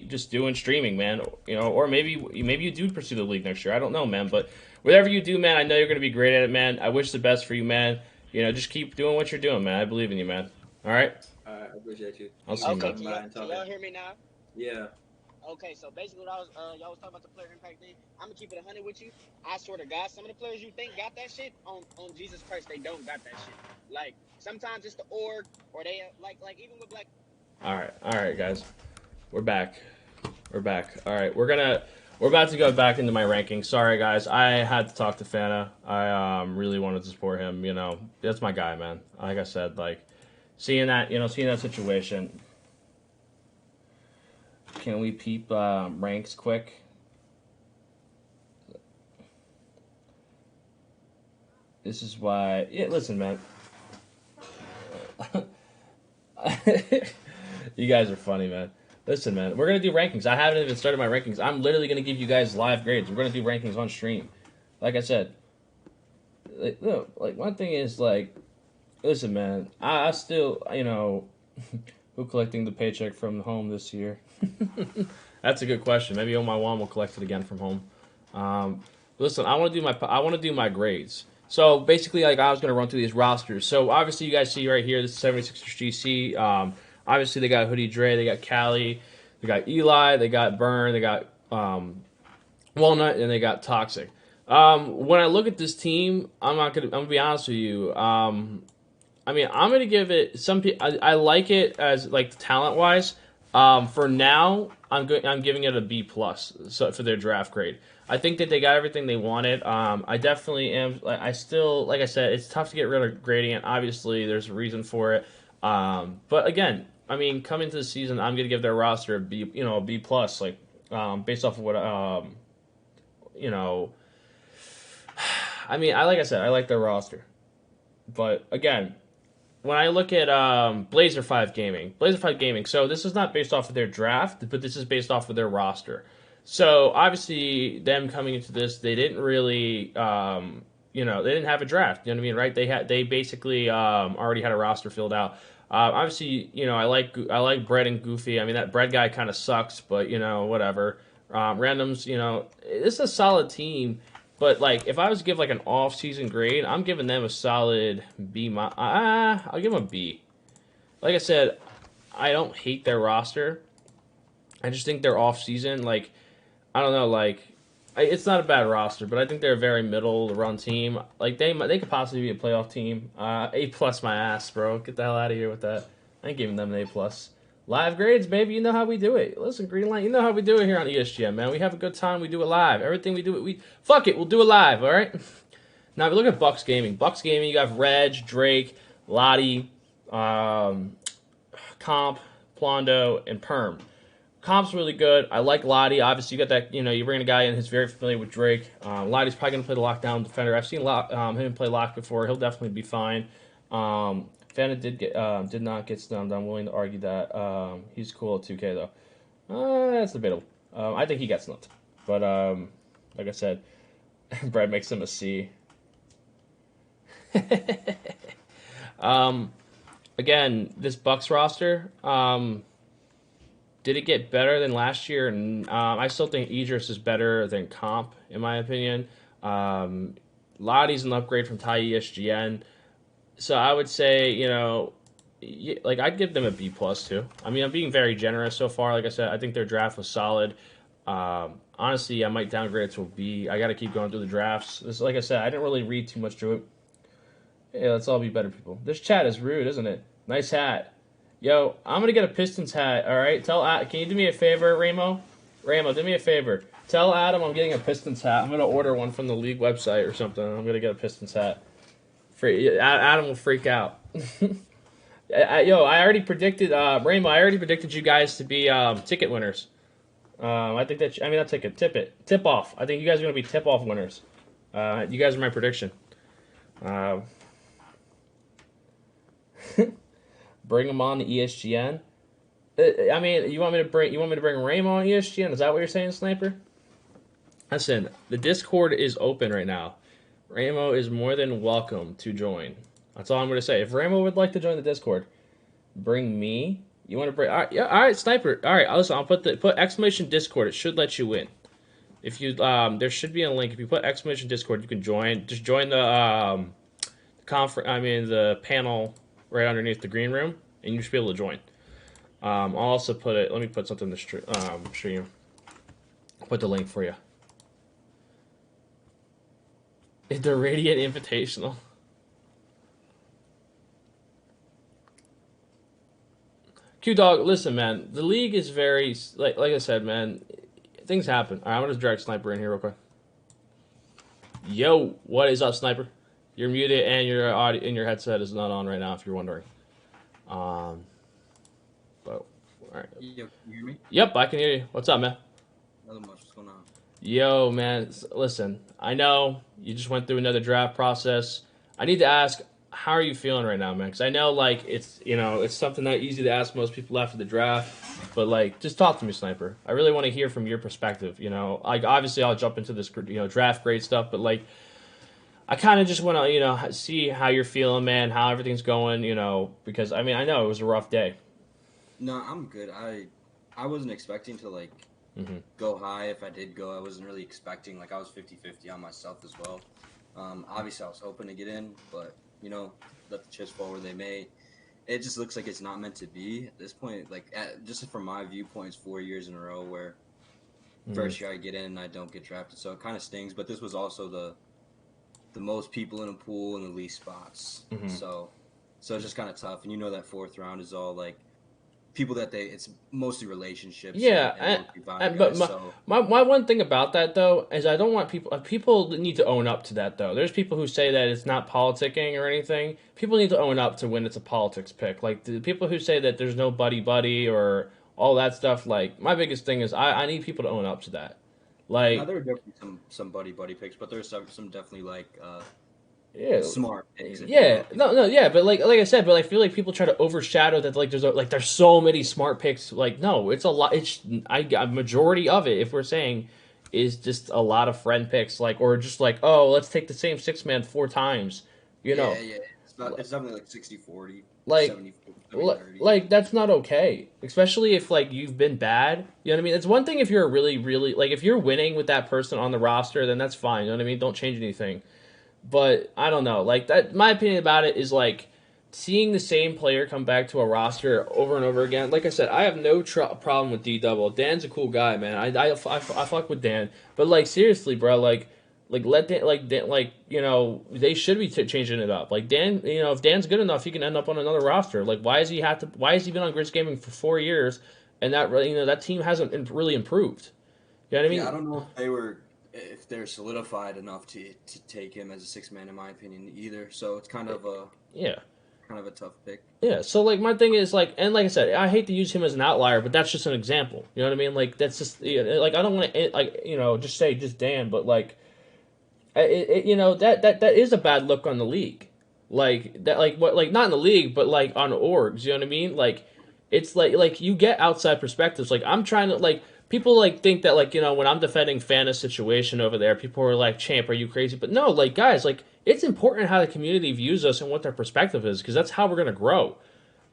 be just doing streaming, man. You know, or maybe you do pursue the league next year. I don't know, man. But whatever you do, man, I know you're gonna be great at it, man. I wish the best for you, man. You know, just keep doing what you're doing, man. I believe in you, man. All right. I appreciate you. I'll Thank see you you, for man. Okay, coming by and can talking. y'all hear me now? Yeah. Okay, so basically, what y'all was talking about the player impact thing. I'm gonna keep it 100 with you. I swear to God, some of the players you think got that shit on Jesus Christ, they don't got that shit. Like sometimes it's the org, or they like even with Black. All right, guys. We're back. All right, we're about to go back into my rankings. Sorry, guys. I had to talk to Fana. I really wanted to support him. You know, that's my guy, man. Like I said, like seeing that situation. Can we peep ranks quick? This is why. Yeah, listen, man. You guys are funny, man. Listen, man. We're gonna do rankings. I haven't even started my rankings. I'm literally gonna give you guys live grades. We're gonna do rankings on stream. Like I said. Like, no, like one thing is like, listen, man. I still, you know, who collecting the paycheck from home this year? That's a good question. Maybe on my one will collect it again from home. Listen, I want to do my grades. So basically, like I was gonna run through these rosters. So obviously, you guys see right here, this is 76ers GC. Obviously, they got Hoodie Dre, they got Cali, they got Eli, they got Burn, they got Walnut, and they got Toxic. When I look at this team, I'm gonna be honest with you. I mean, I'm gonna give it some. I like it as like talent wise. For now, I'm giving it a B plus. So for their draft grade, I think that they got everything they wanted. I definitely am. I still, like I said, it's tough to get rid of gradient. Obviously, there's a reason for it. But again, I mean, coming to the season, I'm gonna give their roster a B. You know, a B plus. Like based off of what you know. I mean, like I said, I like their roster. But again, when I look at Blazer 5 Gaming, so this is not based off of their draft, but this is based off of their roster. So obviously, them coming into this, they didn't really, they didn't have a draft. You know what I mean, right? They basically already had a roster filled out. Obviously, you know, I like Bread and Goofy. I mean, that Bread guy kind of sucks, but you know, whatever. Randoms, you know, it's a solid team. But like, if I was to give like an off-season grade, I'm giving them a solid B. I'll give them a B. Like I said, I don't hate their roster. I just think they're off-season. Like, I don't know. Like, it's not a bad roster, but I think they're a very middle-run team. Like, they could possibly be a playoff team. A plus my ass, bro. Get the hell out of here with that. I ain't giving them an A plus. Live grades, baby. You know how we do it. Listen, Greenlight, you know how we do it here on ESGN, man. We have a good time. We do it live. Everything we do, fuck it. We'll do it live, all right? Now, if you look at Bucks Gaming. Bucks Gaming, you got Reg, Drake, Lottie, Comp, Plondo, and Perm. Comp's really good. I like Lottie. Obviously, you got that, you know, you bring a guy in who's very familiar with Drake. Lottie's probably going to play the lockdown defender. I've seen him play lock before. He'll definitely be fine. Fana did not get stunned. I'm willing to argue that. He's cool at 2K though. That's debatable. I think he got snubbed. But like I said, Brad makes him a C. Again, this Bucks roster, did it get better than last year? I still think Idris is better than Comp, in my opinion. Lottie's an upgrade from Thai ESGN. So I would say, you know, like I'd give them a B plus too. I mean, I'm being very generous so far. Like I said, I think their draft was solid. Honestly, I might downgrade it to a B. I got to keep going through the drafts. Like I said, I didn't really read too much through it. Yeah, let's all be better people. This chat is rude, isn't it? Nice hat. Yo, I'm gonna get a Pistons hat. All right, can you do me a favor, Ramo? Ramo, do me a favor. Tell Adam I'm getting a Pistons hat. I'm gonna order one from the league website or something. I'm gonna get a Pistons hat. Adam will freak out. Yo, I already predicted, Rainbow, I already predicted you guys to be ticket winners. I think that, not ticket, tip off. I think you guys are going to be tip off winners. You guys are my prediction. Bring them on to ESGN. I mean, you want me to bring Rainbow on ESGN? Is that what you're saying, Sniper? Listen, the Discord is open right now. Ramo is more than welcome to join. That's all I'm going to say. If Ramo would like to join the Discord, bring me. You want to break? All right, yeah, all right, Sniper. All right, listen. I'll put exclamation Discord. It should let you in. If you there should be a link. If you put exclamation Discord, you can join. Just join the conference. I mean the panel right underneath the green room, and you should be able to join. I'll also put it. Let me put something in the stream. I'll put the link for you. The Radiant Invitational. Q-Dog, listen, man. The league is very, like I said, man, things happen. All right, I'm going to drag Sniper in here real quick. Yo, what is up, Sniper? You're muted and your audio and your headset is not on right now, if you're wondering. But, all right. Yo, can you hear me? Yep, I can hear you. What's up, man? Nothing much. What's going on? Yo, man, listen, I know you just went through another draft process. I need to ask, how are you feeling right now, man? Because I know, like, it's, you know, it's something that easy to ask most people after the draft, but, like, just talk to me, Sniper. I really want to hear from your perspective, you know. Like, obviously, I'll jump into this, you know, draft grade stuff, but, like, I kind of just want to, you know, see how you're feeling, man, how everything's going, you know, because, I mean, I know it was a rough day. No, I'm good. I wasn't expecting to, like, go high. If I did go, I wasn't really expecting, like, I was 50-50 on myself as well. Obviously, I was hoping to get in, but, you know, let the chips fall where they may. It just looks like it's not meant to be at this point. Like, just from my viewpoint, it's 4 years in a row where first year I get in and I don't get drafted. So it kind of stings, but this was also the most people in a pool and the least spots. So it's just kind of tough. And you know that fourth round is all, like, people that it's mostly relationships. Yeah, my one thing about that though is I don't want people need to own up to that though. There's people who say that it's not politicking or anything. People need to own up to when it's a politics pick. Like the people who say that there's no buddy or all that stuff. Like my biggest thing is I need people to own up to that. Like there are definitely some buddy picks, but there's some definitely like smart picks. Yeah, but like I said, but I feel like people try to overshadow that. Like there's so many smart picks. Like no, it's a lot. It's a majority of it. If we're saying is just a lot of friend picks, like or just like oh let's take the same 6-man 4 times. You know, it's something like 60-40, like 70-30. like that's not okay. Especially if like you've been bad. You know what I mean? It's one thing if you're really like if you're winning with that person on the roster, then that's fine. You know what I mean? Don't change anything. But I don't know, like that. My opinion about it is like seeing the same player come back to a roster over and over again. Like I said, I have no problem with D-Double. Dan's a cool guy, man. I fuck with Dan, but like seriously, bro, like let Dan, like you know they should be changing it up. Like Dan, you know if Dan's good enough, he can end up on another roster. Like why has he been on Grizz Gaming for 4 years and that you know that team hasn't really improved. You know what I mean? Yeah, I don't know if they're solidified enough to take him as a 6-man in my opinion either. So it's kind of a tough pick. Yeah, so like my thing is like, and like I said, I hate to use him as an outlier, but that's just an example. You know what I mean? Like that's just like I don't want to like you know just say just Dan, but like you know that is a bad look on the league. Like that like what like not in the league, but like on orgs. You know what I mean? Like it's like you get outside perspectives. Like I'm trying to like. People, like, think that, like, you know, when I'm defending Fana's situation over there, people are like, Champ, are you crazy? But no, like, guys, like, it's important how the community views us and what their perspective is, because that's how we're going to grow.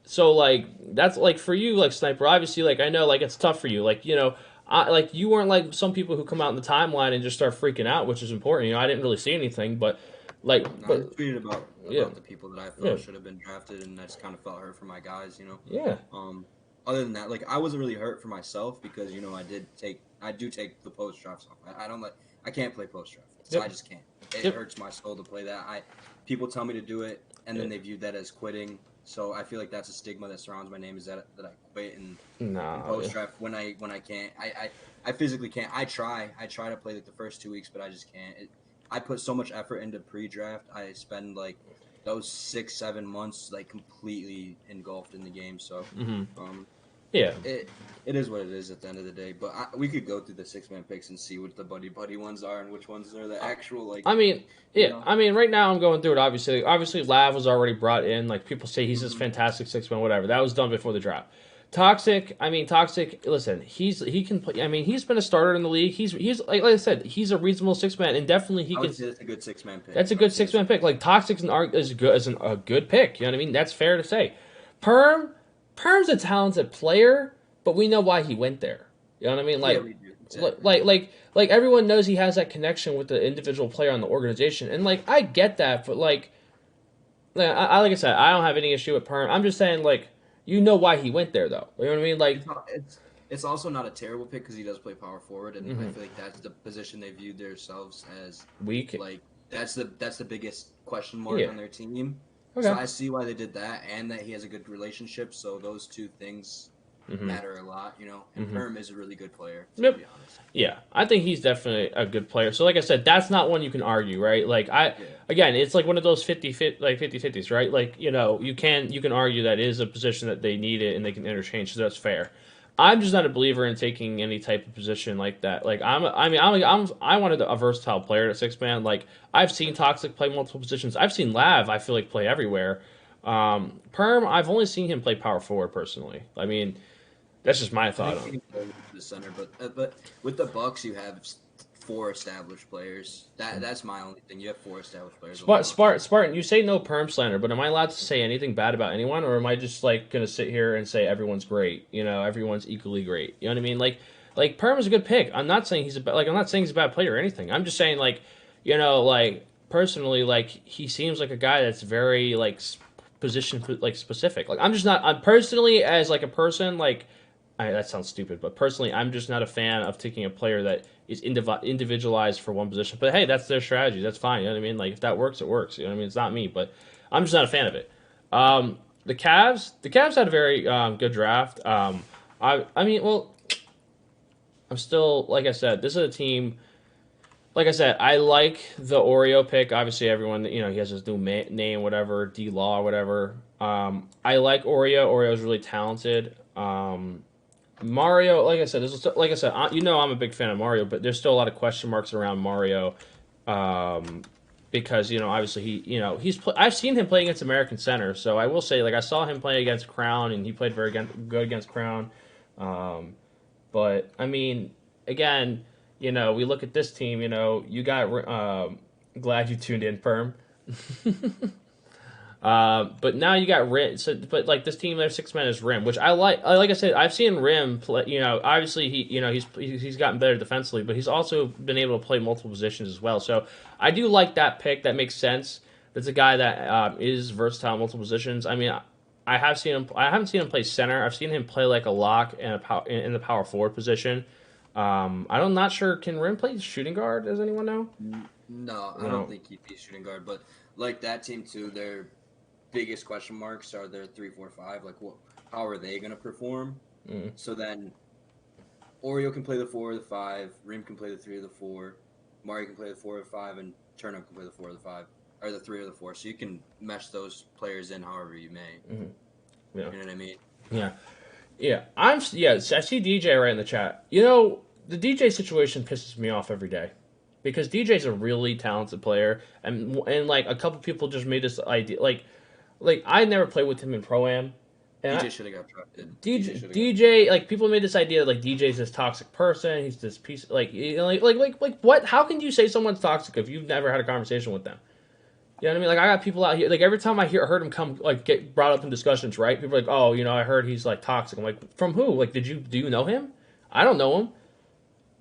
So, like, that's, like, for you, like, Sniper, obviously, like, I know, like, it's tough for you. Like, you know, like, you weren't like some people who come out in the timeline and just start freaking out, which is important. You know, I didn't really see anything, but, like... I tweeted about the people that I felt should have been drafted, and I just kind of felt hurt for my guys, you know? Yeah. Other than that, like I wasn't really hurt for myself because you know I do take the post draft stuff. I can't play post draft, so I just can't. It hurts my soul to play that. People tell me to do it, and then they view that as quitting. So I feel like that's a stigma that surrounds my name is that I quit and post draft when I can't. I physically can't. I try to play like the first 2 weeks, but I just can't. I put so much effort into pre-draft. I spend like those 6-7 months like completely engulfed in the game. So yeah, it is what it is at the end of the day. But we could go through the 6-man picks and see what the buddy ones are and which ones are the actual like. I mean, yeah, you know? I mean, right now I'm going through it. Obviously, Lav was already brought in. Like people say, he's this fantastic 6-man, whatever. That was done before the draft. Toxic. Listen, he can play. I mean, he's been a starter in the league. He's like I said, he's a reasonable 6-man, and definitely he can. That's a good 6-man pick. That's a good 6-man pick. Like Toxic is a good pick. You know what I mean? That's fair to say. Perm. Perm's a talented player, but we know why he went there. You know what I mean? Like, Yeah, we do. Exactly. like everyone knows he has that connection with the individual player on the organization, and like I get that, but like like I said, I don't have any issue with Perm. I'm just saying, like, you know why he went there, though. You know what I mean? Like, it's also not a terrible pick because he does play power forward, and Mhm. I feel like that's the position they viewed themselves as weak. like that's the biggest question mark Yeah. on their team. Okay. So I see why they did that, and that he has a good relationship. So those two things Mhm. matter a lot, you know. And Mhm. Perm is a really good player, to Yep. be honest. Yeah, I think he's definitely a good player. So, like I said, that's not one you can argue, right? Like, Yeah. again, it's like one of those 50-50s, right? Like, you know, you can argue that it is a position that they need it and they can interchange, so that's fair. I'm just not a believer in taking any type of position like that. Like, I wanted a versatile player at six man. Like, I've seen Toxic play multiple positions. I've seen Lav, I feel like, play everywhere. Perm, I've only seen him play power forward personally. I mean, that's just my thought on it. The center, but with the Bucks, you have 4 established players. That's my only thing. You have 4 established players. Spartan, you say no perm slander, but am I allowed to say anything bad about anyone, or am I just like gonna sit here and say everyone's great? You know, everyone's equally great. You know what I mean? Like perm is a good pick. I'm not saying I'm not saying he's a bad player or anything. I'm just saying like, you know, like personally, like he seems like a guy that's very like position like specific. Like I'm personally as like a person like. That sounds stupid, but personally, I'm just not a fan of taking a player that is individualized for one position. But hey, that's their strategy. That's fine. You know what I mean? Like if that works, it works. You know what I mean? It's not me, but I'm just not a fan of it. The Cavs had a very good draft. I mean, well, I'm still like I said, this is a team. Like I said, I like the Oreo pick. Obviously, everyone, you know, he has his new name, whatever, D-Law, whatever. I like Oreo. Oreo's really talented. Mario, like I said, you know, I'm a big fan of Mario, but there's still a lot of question marks around Mario, because you know, obviously I've seen him play against American Center, so I will say, like, I saw him play against Crown, and he played very good against Crown. But I mean, again, you know, we look at this team. You know, you got glad you tuned in, Perm. But now you got Rim. So, but like this team, their 6 man is Rim, which I like. Like I said, I've seen Rim play. You know, obviously he's gotten better defensively, but he's also been able to play multiple positions as well. So I do like that pick. That makes sense. That's a guy that is versatile in multiple positions. I mean, I haven't seen him play center. I've seen him play like a lock and in the power forward position. I'm not sure. Can Rim play shooting guard? Does anyone know? No, I don't think he'd be shooting guard. But like that team too, their biggest question marks are their 3, 4, 5. Like, how are they going to perform? Mm. So then, Oreo can play the 4 or the 5. Rim can play the 3 or the 4. Mario can play the 4 or the 5, and Turnip can play the 4 or the 5, or the 3 or the 4. So you can mesh those players in however you may. Mm-hmm. Yeah. You know what I mean? Yeah. I see DJ right in the chat. You know, the DJ situation pisses me off every day. Because DJ's a really talented player, and like a couple people just made this idea like I never played with him in Pro-Am. DJ should have got drafted. DJ, like people made this idea like DJ's this toxic person. He's this piece like what? How can you say someone's toxic if you've never had a conversation with them? You know what I mean? Like I got people out here. Like every time I heard him come like get brought up in discussions, right? People are like, oh, you know, I heard he's like toxic. I'm like, from who? Like, do you know him? I don't know him.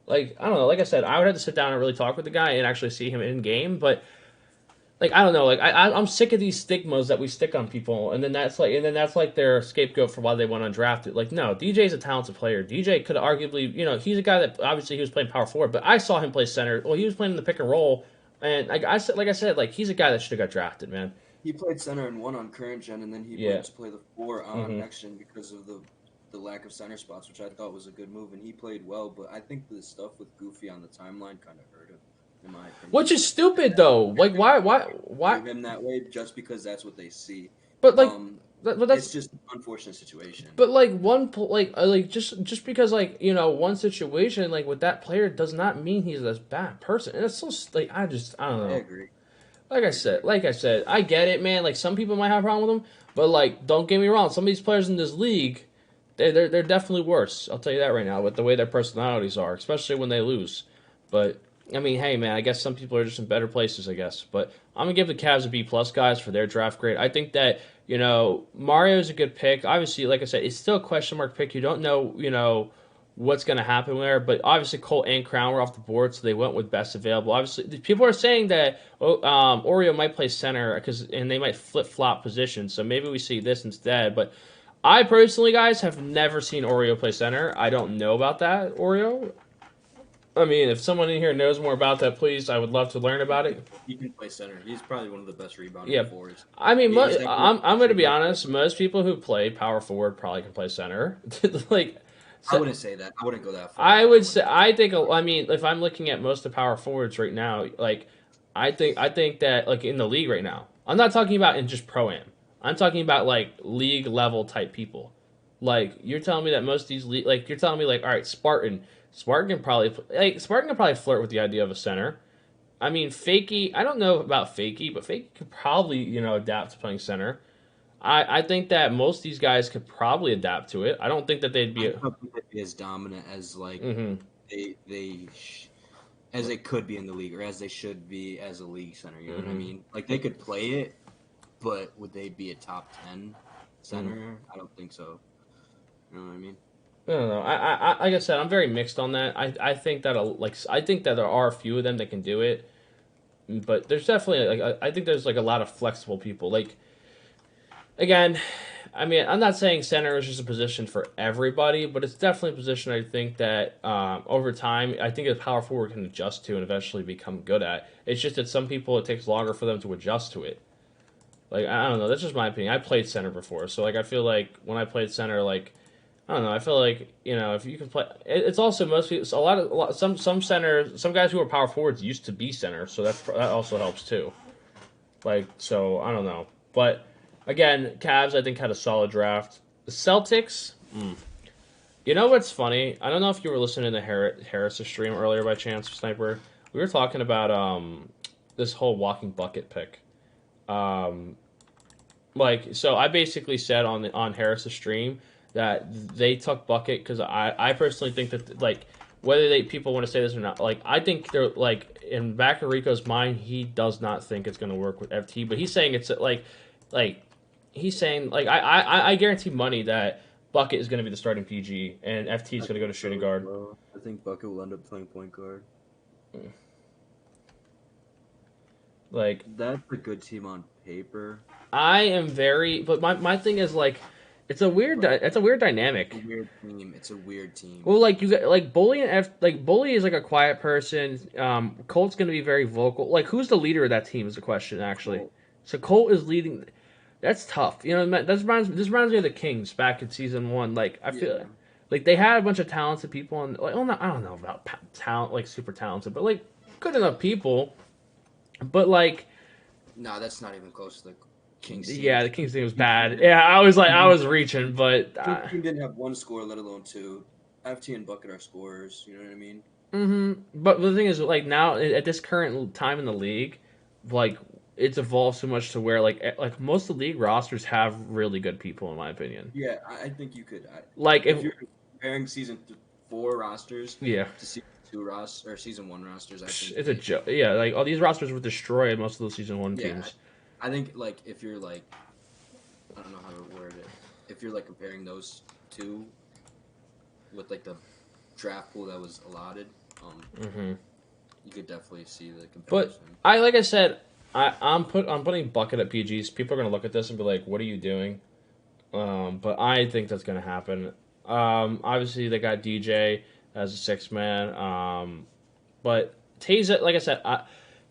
Like I don't know. Like I said, I would have to sit down and really talk with the guy and actually see him in game, but. Like I don't know, like I'm sick of these stigmas that we stick on people, and then that's like their scapegoat for why they went undrafted. Like no, DJ's a talented player. DJ could arguably, you know, he's a guy that obviously he was playing power forward, but I saw him play center. Well, he was playing in the pick and roll, and I said, he's a guy that should have got drafted, man. He played center and 1 on current gen, and then he went to play the 4 on next gen because of the lack of center spots, which I thought was a good move, and he played well. But I think the stuff with Goofy on the timeline kind of hurt him. In my opinion. Which is stupid though. Like why give him that way just because that's what they see. But like but that's it's just an unfortunate situation. But like just because like, you know, one situation like with that player does not mean he's a bad person. And it's so like I don't know. I agree. Like I said, I get it, man. Like some people might have a problem with him, but like don't get me wrong, some of these players in this league, they're definitely worse. I'll tell you that right now with the way their personalities are, especially when they lose. But I mean, hey, man, I guess some people are just in better places, I guess. But I'm going to give the Cavs a B+, guys, for their draft grade. I think that You know, Mario's a good pick. Obviously, like I said, it's still a question mark pick. You don't know, what's going to happen there. But obviously, Colt and Crown were off the board, so they went with best available. Obviously, people are saying that Oreo might play center and they might flip flop positions. So maybe we see this instead. But I personally, guys, have never seen Oreo play center. I don't know about that, Oreo. I mean, if someone in here knows more about that, please, I would love to learn about it. He can play center. He's probably one of the best rebounding forwards. I mean, I'm going to be honest. Most people who play power forward probably can play center. Like, I wouldn't say that. I wouldn't go that far. I would say. I think. I mean, if I'm looking at most of the power forwards right now, like, I think that like in the league right now, I'm not talking about in just pro-am. I'm talking about like league level type people. Like, you're telling me that most of these you're telling me like, all right, Spartan can probably flirt with the idea of a center. I mean, Fakey, I don't know about Fakey, but Fakey could probably, adapt to playing center. I think that most of these guys could probably adapt to it. I don't think that they'd be. I don't think they'd be as dominant as like as they could be in the league, or as they should be as a league center. You know what I mean? Like, they could play it, but would they be a top 10 center? I don't think so. You know what I mean? I don't know. I like I said, I'm very mixed on that. I think that there are a few of them that can do it, but there's definitely I think there's like a lot of flexible people. Like, again, I mean, I'm not saying center is just a position for everybody, but it's definitely a position I think that over time, I think a power forward can adjust to and eventually become good at. It's just that some people, it takes longer for them to adjust to it. Like, I don't know. That's just my opinion. I played center before, so like I feel like when I played center, like, I don't know. I feel like, if you can play, it's also most people. So some centers, some guys who are power forwards used to be center, so that also helps too. Like, so I don't know, but again, Cavs I think had a solid draft. The Celtics, you know what's funny? I don't know if you were listening to Harris' stream earlier by chance, Sniper. We were talking about this whole walking bucket pick. So I basically said on Harris' stream that they took bucket because I personally think that, like, whether people want to say this or not, like, I think they're, like, in back of Rico's mind, he does not think it's going to work with FT, but he's saying it's like he's saying, like, I guarantee money that bucket is going to be the starting PG and FT is going to go to shooting guard. I think bucket will end up playing point guard. Like, that's a good team on paper. I am but my thing is, like, it's a weird dynamic. It's a weird team. Well, like, you got like Bully and Bully is like a quiet person. Colt's gonna be very vocal. Like, who's the leader of that team is the question actually. Colt. So Colt is leading. That's tough. This reminds me of the Kings back in season 1. Like, I feel like they had a bunch of talented people and like, I don't know about talent, like super talented, but like good enough people. But like, no, that's not even close to the Kings team. Yeah, the Kings team was bad. Yeah, I was reaching, but the team didn't have one score, let alone two. FT and Bucket are scorers. You know what I mean? Mm-hmm. But the thing is, like, now at this current time in the league, like, it's evolved so much to where like most of the league rosters have really good people, in my opinion. Yeah, I think you could. If you're comparing season 4 rosters, to season 2 rosters or season 1 rosters, I think it's a joke. Yeah, like all these rosters were destroyed most of the season 1 teams. I think, like, if you're, like, I don't know how to word it. If you're, like, comparing those two with, like, the draft pool that was allotted, you could definitely see the comparison. But like I said, I'm putting bucket at PGs. People are gonna look at this and be like, "What are you doing?" But I think that's gonna happen. Obviously they got DJ as a 6-man. But TEEZO, like I said,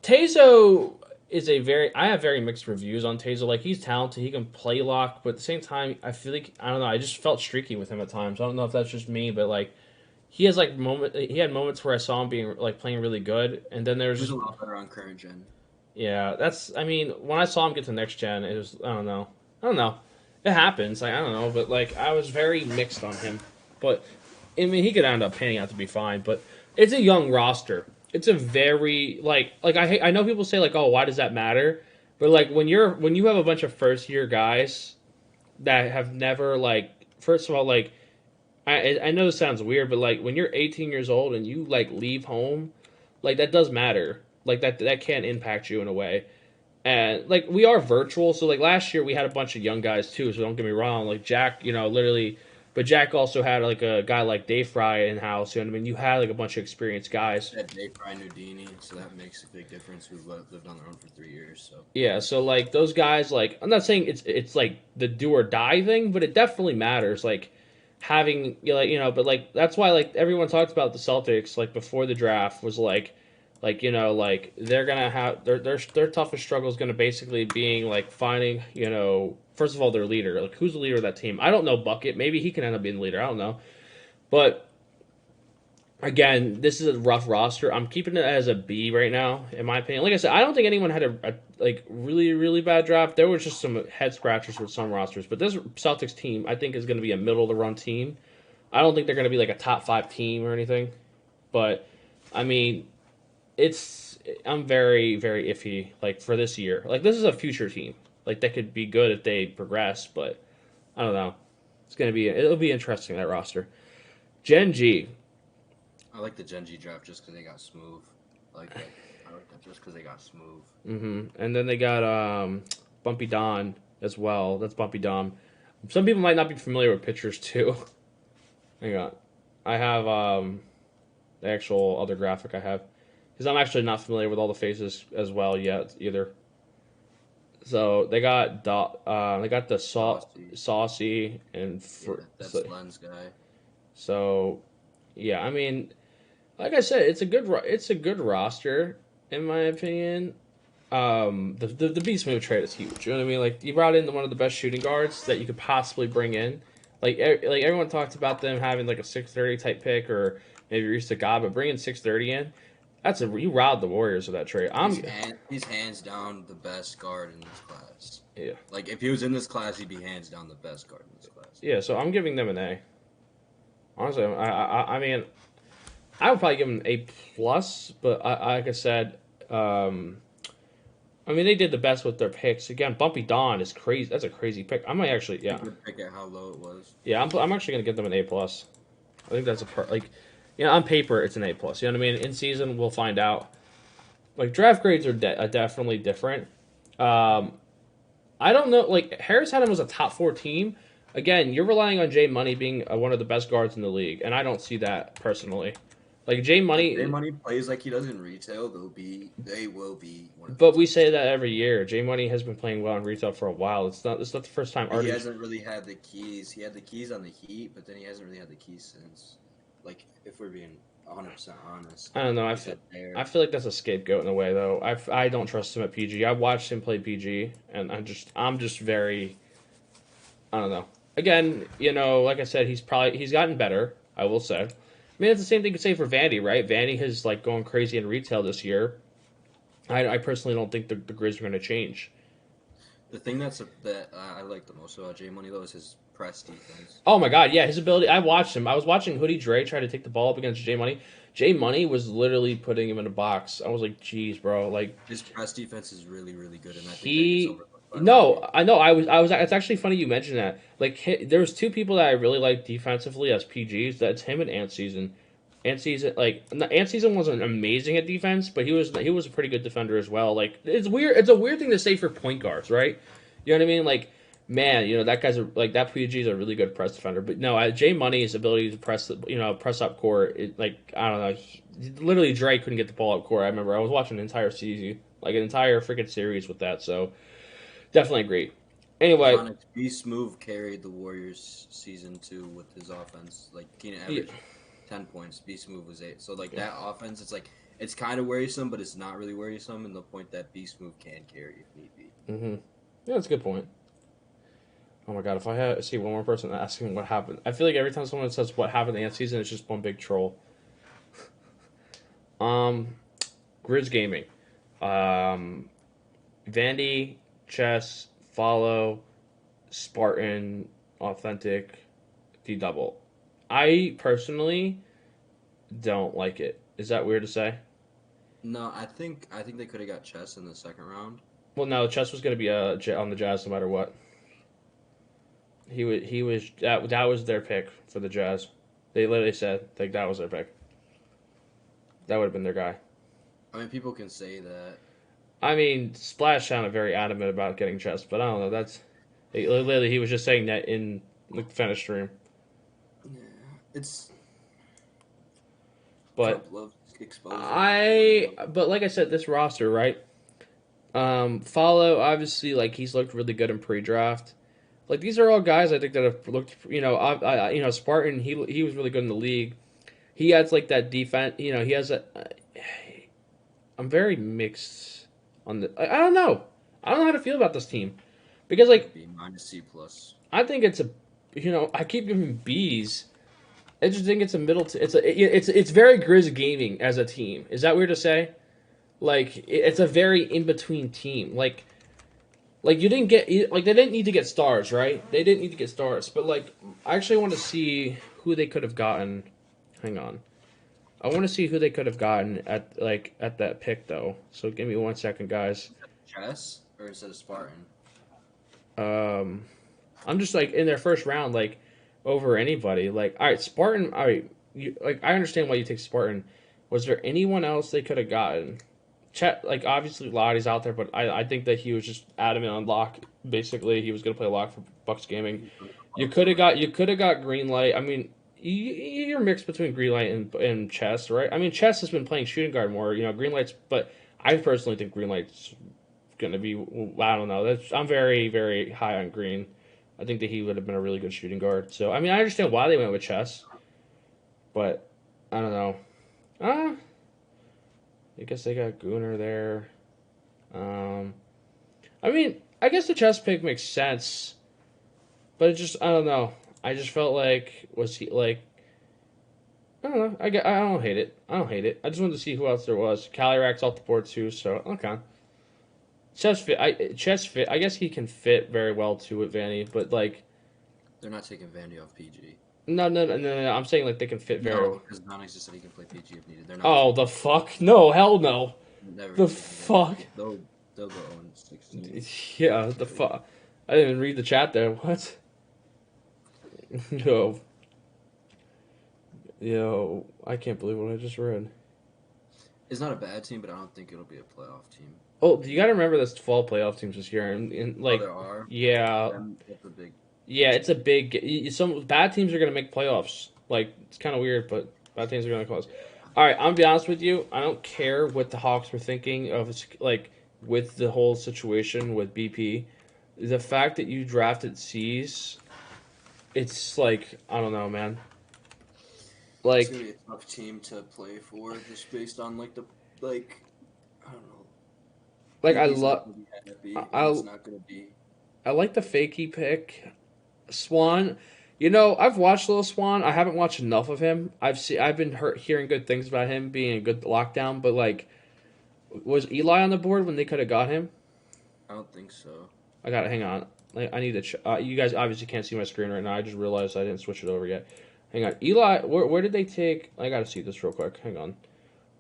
TEEZO is I have very mixed reviews on TEEZO. Like, he's talented, he can play lock, but at the same time, I feel like, I don't know, I just felt streaky with him at times. I don't know if that's just me, but like, he had moments where I saw him being like playing really good, and then there's a lot better on current gen. Yeah, I mean, when I saw him get to next gen, it was, I don't know. It happens, like, I don't know, but like, I was very mixed on him. But I mean, he could end up panning out to be fine, but it's a young roster. It's a very like I know people say like, oh, why does that matter? But like when you have a bunch of first year guys that have never, like, first of all, like, I know this sounds weird, but like when you're 18 years old and you like leave home, like, that does matter. Like that can impact you in a way. And like we are virtual, so like last year we had a bunch of young guys too. So don't get me wrong, like Jack, literally, but Jack also had like a guy like Dave Fry in house. You know what I mean? You had like a bunch of experienced guys. That Dave Fry Nudini, so that makes a big difference. Who've lived on their own for 3 years. So Yeah, so like those guys, like I'm not saying it's like the do or die thing, but it definitely matters. Like having but like that's why like everyone talked about the Celtics like before the draft was like they're gonna have their toughest struggle is gonna basically being like finding first of all their leader, like who's the leader of that team. I don't know Bucket, maybe he can end up being the leader, I don't know, but again, this is a rough roster. I'm keeping it as a B right now, in my opinion. Like I said, I don't think anyone had a like really really bad draft. There was just some head scratchers with some rosters, but this Celtics team I think is going to be a middle of the run team. I don't think they're going to be like a top 5 team or anything, but I mean, I'm very very iffy like for this year. Like this is a future team. Like they could be good if they progress, but I don't know. It'll be interesting, that roster. Gen G. I like the Gen G draft just because they got smooth. I like that just because they got smooth. And then they got Bumpy Don as well. That's Bumpy Dom. Some people might not be familiar with pictures too. Hang on. I have the actual other graphic I have. Because I'm actually not familiar with all the faces as well yet either. So they got the Saucy and that's Len's guy. So yeah, I mean, like I said, it's a good roster in my opinion. The Beast Move trade is huge. You know what I mean? Like you brought in one of the best shooting guards that you could possibly bring in. Like everyone talks about them having like a 630 type pick or maybe Reese the God, but bringing 630 in, you robbed the Warriors with that trade. He's hands down the best guard in this class. Yeah. Like if he was in this class, he'd be hands down the best guard in this class. Yeah, so I'm giving them an A. Honestly, I mean, I would probably give them an A plus, but like I said, I mean they did the best with their picks. Again, Bumpy Dawn is crazy. That's a crazy pick. I might actually, yeah. Pick at how low it was. Yeah, I'm actually gonna give them an A plus. I think that's on paper it's an A plus. You know what I mean? In season we'll find out. Like draft grades are definitely different. I don't know. Like Harris had him as a top 4 team. Again, you're relying on Jay Money being one of the best guards in the league, and I don't see that personally. Like Jay Money plays like he does in retail. They will be. But we say that every year. Jay Money has been playing well in retail for a while. It's not the first time. He hasn't really had the keys. He had the keys on the Heat, but then he hasn't really had the keys since. Like if we're being 100% honest. I don't know. I feel like that's a scapegoat in a way, though. I don't trust him at PG. I watched him play PG, and I'm just very. I don't know. Again, like I said, he's gotten better. I will say. I mean, it's the same thing you could say for Vandy, right? Vandy has like going crazy in retail this year. I personally don't think the Grizz are going to change. The thing that I like the most about Jay Money though is his press defense. Oh my God, yeah, his ability. I watched him. I was watching Hoodie Dre try to take the ball up against Jay Money. Jay Money was literally putting him in a box. I was like, "Geez, bro!" Like his press defense is really, really good, and I think I know. I was. It's actually funny you mentioned that. Like, there's 2 people that I really like defensively as PGs. That's him and Antseason. Antseason wasn't amazing at defense, but he was a pretty good defender as well. Like, it's weird. It's a weird thing to say for point guards, right? You know what I mean? Like, man, that guy's that PG is a really good press defender. But no, Jay Money's ability to press up court, I don't know. Literally, Dre couldn't get the ball up court. I remember I was watching an entire season, like an entire freaking series with that. So. Definitely agree. Anyway, Beast Move carried the Warriors season 2 with his offense. Like Keenan averaged 10 points. Beast Move was 8. So that offense, it's kind of worrisome, but it's not really worrisome in the point that Beast Move can carry if need be. Mm-hmm. Yeah, that's a good point. Oh my God, if I see one more person asking what happened, I feel like every time someone says what happened in the season, it's just one big troll. Grizz Gaming, Vandy. Chess, Follow, Spartan, Authentic, DRIBBLE. I personally don't like it. Is that weird to say? No, I think they could have got Chess in the second round. Well, no, Chess was going to be on the Jazz no matter what. He was that was their pick for the Jazz. They literally said that was their pick. That would have been their guy. I mean, people can say that. I mean, Splash sounded very adamant about getting Chess, but I don't know. Literally, he was just saying that in the Finish stream. Yeah, it's. But Trump loves exposing. but like I said, this roster, right? Follow obviously, like he's looked really good in pre-draft. Like these are all guys I think that have looked, Spartan. He was really good in the league. He has like that defense. He has a. I'm very mixed on the. I don't know. I don't know how to feel about this team because like B minus C plus. I think it's a. I keep giving B's. I just think it's a middle. It's very Grizz Gaming as a team. Is that weird to say? Like it's a very in between team. Like you didn't get they didn't need to get stars, right? They didn't need to get stars, but like I actually want to see who they could have gotten. Hang on, I want to see who they could have gotten at that pick though. So give me 1 second, guys. Chess or instead of Spartan. I'm just like in their first round, like over anybody. Like all right, Spartan. All right, I understand why you take Spartan. Was there anyone else they could have gotten? Chet, like obviously Lottie's out there, but I think that he was just adamant on lock. Basically, he was going to play lock for Bucks Gaming. You could have got Greenlight. I mean, you're mixed between Greenlight and Chess, right? I mean, Chess has been playing shooting guard more. Greenlight's, but I personally think Greenlight's going to be. I don't know. I'm very very high on Green. I think that he would have been a really good shooting guard. So I mean, I understand why they went with Chess, but I don't know. I guess they got Gooner there. I mean, I guess the Chess pick makes sense, but it just I don't know. I just felt like was he like I don't know. I don't hate it. I don't hate it. I just wanted to see who else there was. Calyrack's off the board too, so okay. Chess fit. I guess he can fit very well too with Vanny, but like they're not taking Vandy off PG. No. I'm saying like they can fit very well. Because Nonix just said he can play PG if needed. They're not. Oh, the fuck? No, hell no. Never the fuck? They'll go on 16. Yeah, the fuck. I didn't even read the chat there. What? Yo, I can't believe what I just read. It's not a bad team, but I don't think it'll be a playoff team. Oh, you got to remember this fall playoff teams this year, and like, there are. Yeah, That's a big. Yeah, it's a big. Some bad teams are gonna make playoffs. Like it's kind of weird, but bad teams are gonna make playoffs. All right, I'm gonna be honest with you. I don't care what the Hawks were thinking of, like with the whole situation with BP. The fact that you drafted C's, it's like I don't know, man. Like it's gonna be a tough team to play for, just based on I don't know. Like it's not gonna be. I like the fakey pick. Swan, I've watched Lil Swan. I haven't watched enough of him. I've been hearing good things about him being a good lockdown. But like, was Eli on the board when they could have got him? I don't think so. I got it. Hang on. I need to. You guys obviously can't see my screen right now. I just realized I didn't switch it over yet. Hang on. Eli, where did they take? I gotta see this real quick. Hang on.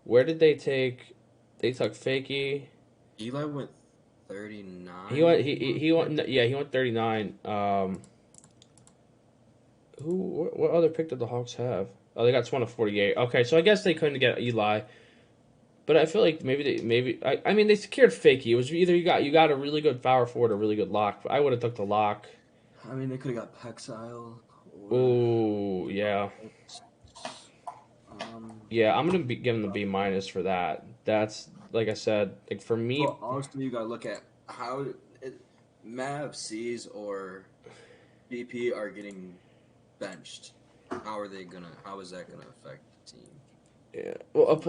Where did they take? They took Fakey. Eli went 39. He went. Yeah, he went 39. What other pick did the Hawks have? Oh, they got Swan of 48. Okay, so I guess they couldn't get Eli. But I feel like I mean they secured Fakey. It was either you got a really good power forward or a really good lock. But I would have took the lock. I mean they could have got Pexile. Oh yeah. Yeah, I'm gonna give them the B minus for that. That's like I said, like for me. Well, honestly, you gotta look at how Mav, C's, or BP are getting benched. How is that gonna affect the team? Yeah. Well,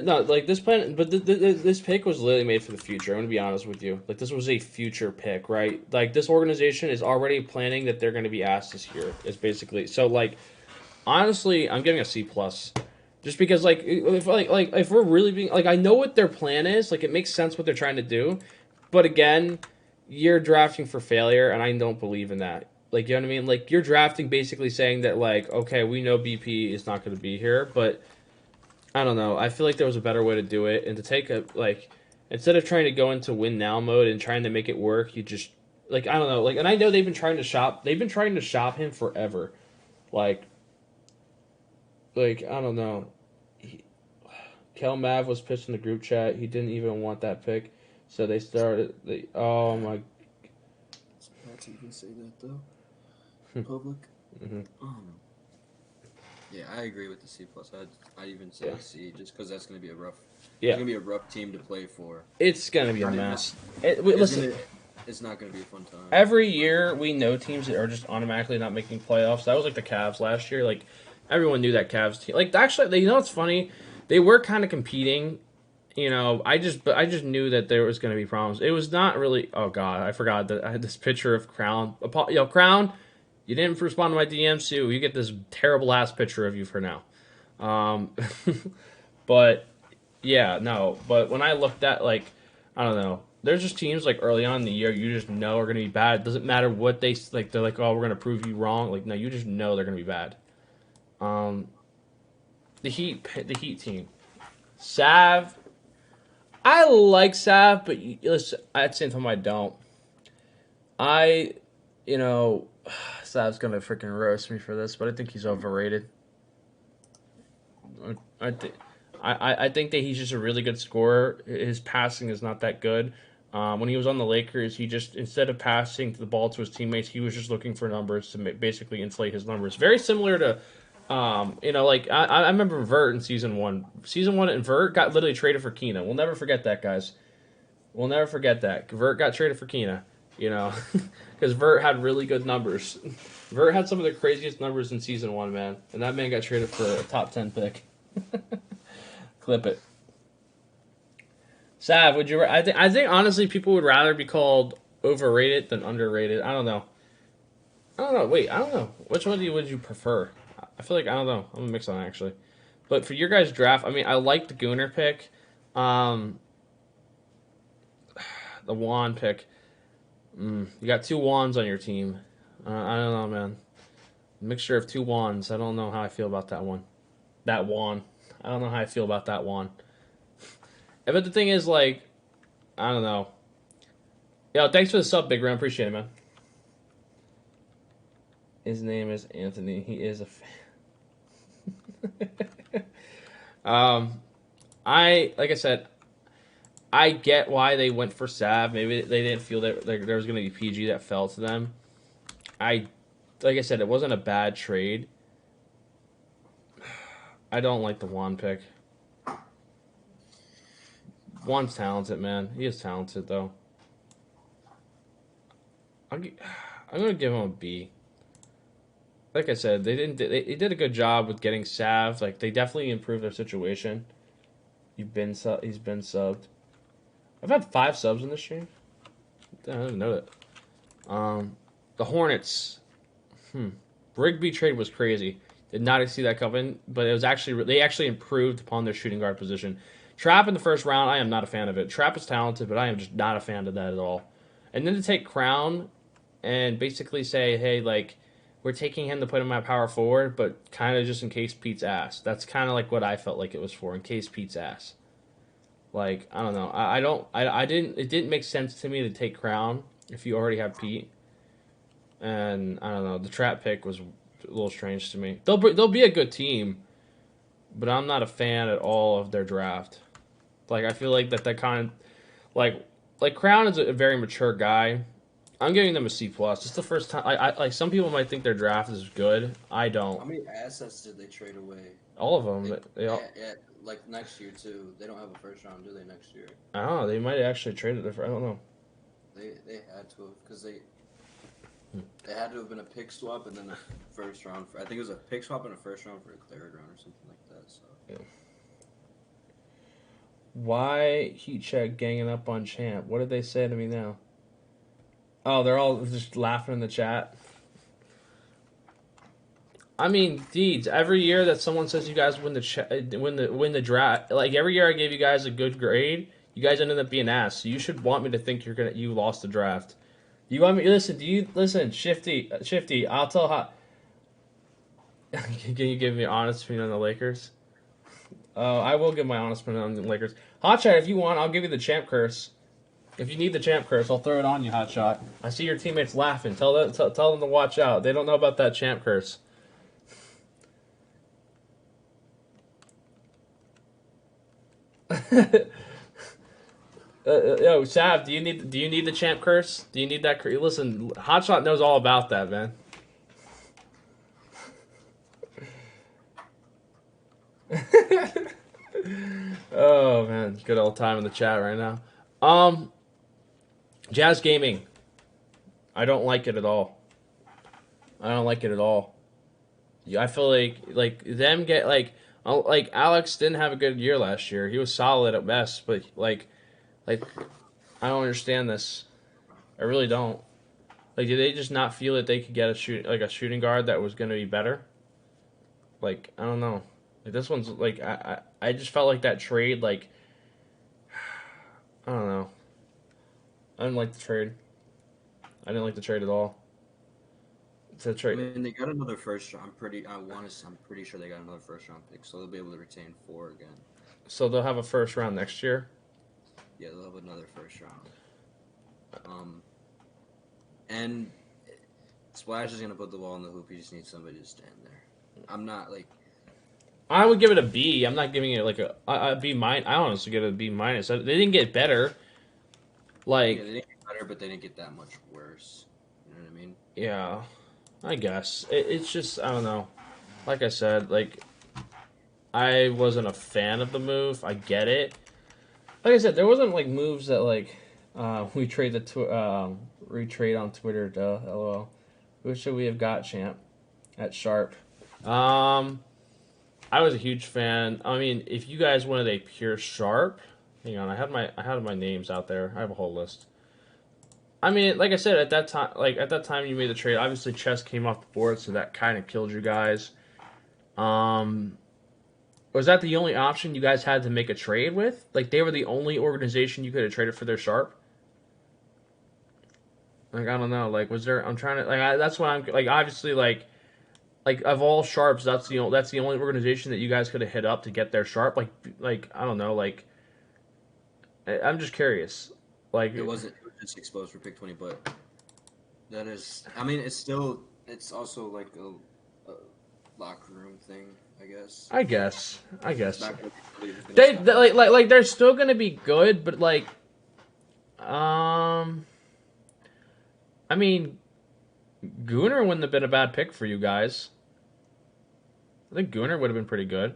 no, like this plan, but this pick was literally made for the future. I'm gonna be honest with you. Like this was a future pick, right? Like this organization is already planning that they're gonna be asked this year. Is basically so. Like honestly, I'm giving a C plus, just because like if we're really being like I know what their plan is. Like it makes sense what they're trying to do, but again, you're drafting for failure, and I don't believe in that. Like, you know what I mean? Like, you're drafting basically saying that, like, okay, we know BP is not going to be here, but I don't know. I feel like there was a better way to do it, and to take instead of trying to go into win now mode and trying to make it work, you just, like, I don't know. Like, and I know they've been trying to shop him forever. Like, I don't know. Kel Mav was pissed in the group chat. He didn't even want that pick. So they started. Oh my. It's bad to even say that though. Public. Mm-hmm. Yeah, I agree with the C plus. I'd even say C, just because that's gonna be a rough. Yeah. It's gonna be a rough team to play for. It's gonna be a mess. It's not gonna be a fun time. Every year we know teams that are just automatically not making playoffs. That was like the Cavs last year. Like everyone knew that Cavs team. Like actually, you know what's funny? They were kind of competing. You know, I just knew that there was going to be problems. It was not really. Oh God, I forgot that I had this picture of Crown. Crown, you didn't respond to my DM, Sue. You get this terrible ass picture of you for now. But yeah, no. But when I looked at I don't know. There's just teams like early on in the year you just know are going to be bad. It doesn't matter what they like. They're like, oh, we're going to prove you wrong. Like, no, you just know they're going to be bad. The Heat team, Sav. I like Sav, but listen, at the same time, I don't. Sav's gonna freaking roast me for this, but I think he's overrated. I think that he's just a really good scorer. His passing is not that good. When he was on the Lakers, he just, instead of passing the ball to his teammates, he was just looking for numbers to basically inflate his numbers. Very similar to, I remember Vert in season one. Season one, and Vert got literally traded for Keena. We'll never forget that, guys. We'll never forget that. Vert got traded for Keena, because Vert had really good numbers. Vert had some of the craziest numbers in season one, man. And that man got traded for a top 10 pick. Clip it. Sav, would you? I think honestly, people would rather be called overrated than underrated. I don't know. Wait, I don't know. Which one would you prefer? I feel like I don't know. I'm gonna mix on actually. But for your guys' draft, I mean, I like the Gooner pick. The Juan pick. You got two Juans on your team. I don't know, man. Mixture of two Juans. I don't know how I feel about that one. That Juan. I don't know how I feel about that one. But the thing is, I don't know. Yo, thanks for the sub, Big Ram. Appreciate it, man. His name is Anthony. He is a fan. Like I said, I get why they went for Sav. Maybe they didn't feel that there was going to be PG that fell to them. Like I said, it wasn't a bad trade. I don't like the Juan pick. Juan's talented, man. He is talented, though. I'm gonna give him a B. Like I said, they did a good job with getting Sav. Like, they definitely improved their situation. He's been subbed. I've had 5 subs in this stream. I didn't know that. The Hornets. Rigby trade was crazy. Did not see that coming, but it was they actually improved upon their shooting guard position. Trapp in the first round, I am not a fan of it. Trapp is talented, but I am just not a fan of that at all. And then to take Crown and basically say, hey, we're taking him to put him at power forward, but kind of just in case Pete's ass. That's kind of like what I felt like it was for, in case Pete's ass. I don't know. It didn't make sense to me to take Crown if you already have Pete. And I don't know, the Trapp pick was a little strange to me. They'll be a good team, but I'm not a fan at all of their draft. I feel like that kind of Crown is a very mature guy. I'm giving them a C+. It's the first time. I some people might think their draft is good. I don't. How many assets did they trade away? All of them. They all. Yeah, next year too. They don't have a first round, do they? Next year. I don't know. They might have actually traded it for. I don't know. They had to have, because they had to have been a pick swap and then a first round. I think it was a pick swap and a first round for a third round or something like that. So. Yeah. Why Heat Check ganging up on Champ? What did they say to me now? Oh, they're all just laughing in the chat. I mean, Deeds, every year that someone says you guys win the draft, every year I gave you guys a good grade, you guys ended up being ass. So you should want me to think you lost the draft. You want me listen, Shifty, I'll tell how. Can you give me an honest opinion on the Lakers? I will give my honest opinion on the Lakers. Hotshot, if you want, I'll give you the champ curse. If you need the champ curse, I'll throw it on you, Hotshot. I see your teammates laughing. Tell them to watch out. They don't know about that champ curse. Yo, Sav, do you need the champ curse? Do you need that? Listen, Hotshot knows all about that, man. Oh man, good old time in the chat right now. Jazz Gaming. I don't like it at all. I don't like it at all. Yeah, I feel like them get like Alex didn't have a good year last year. He was solid at best, but like I don't understand this. I really don't. Like, did they just not feel that they could get a shooting guard that was going to be better? Like, I don't know. Like, this one's like I just felt like that trade, like, I don't know. I didn't like the trade. I didn't like the trade at all. It's a trade. I mean, they got another first round. I'm pretty sure they got another first round pick, so they'll be able to retain 4 again. So they'll have a first round next year. Yeah, they'll have another first round. And Splash is gonna put the ball in the hoop. He just needs somebody to stand there. I'm not like. I would give it a B. I'm not giving it like a B minus. I honestly give it a B minus. They didn't get better. Like, yeah, they didn't get better, but they didn't get that much worse. You know what I mean? Yeah, I guess it's just I don't know. Like I said, like I wasn't a fan of the move. I get it. Like I said, there wasn't like moves that like we trade retrade on Twitter. Duh, lol. Who should we have got, champ? At Sharp. I was a huge fan. I mean, if you guys wanted a pure Sharp, hang on, I had my names out there. I have a whole list. I mean, like I said, at that time you made the trade. Obviously, Chess came off the board, so that kind of killed you guys. Was that the only option you guys had to make a trade with? Like, they were the only organization you could have traded for their Sharp? Like, I don't know. Like, was there? I'm trying to like. That's why I'm like. Obviously, like of all Sharps, that's the only organization that you guys could have hit up to get their Sharp. Like I don't know. Like, I'm just curious. Like, it wasn't just exposed for pick 20, but that is. I mean, it's also like a locker room thing, I guess. I guess. They they're still gonna be good, but like, I mean, Gunnar wouldn't have been a bad pick for you guys. I think Gunnar would have been pretty good.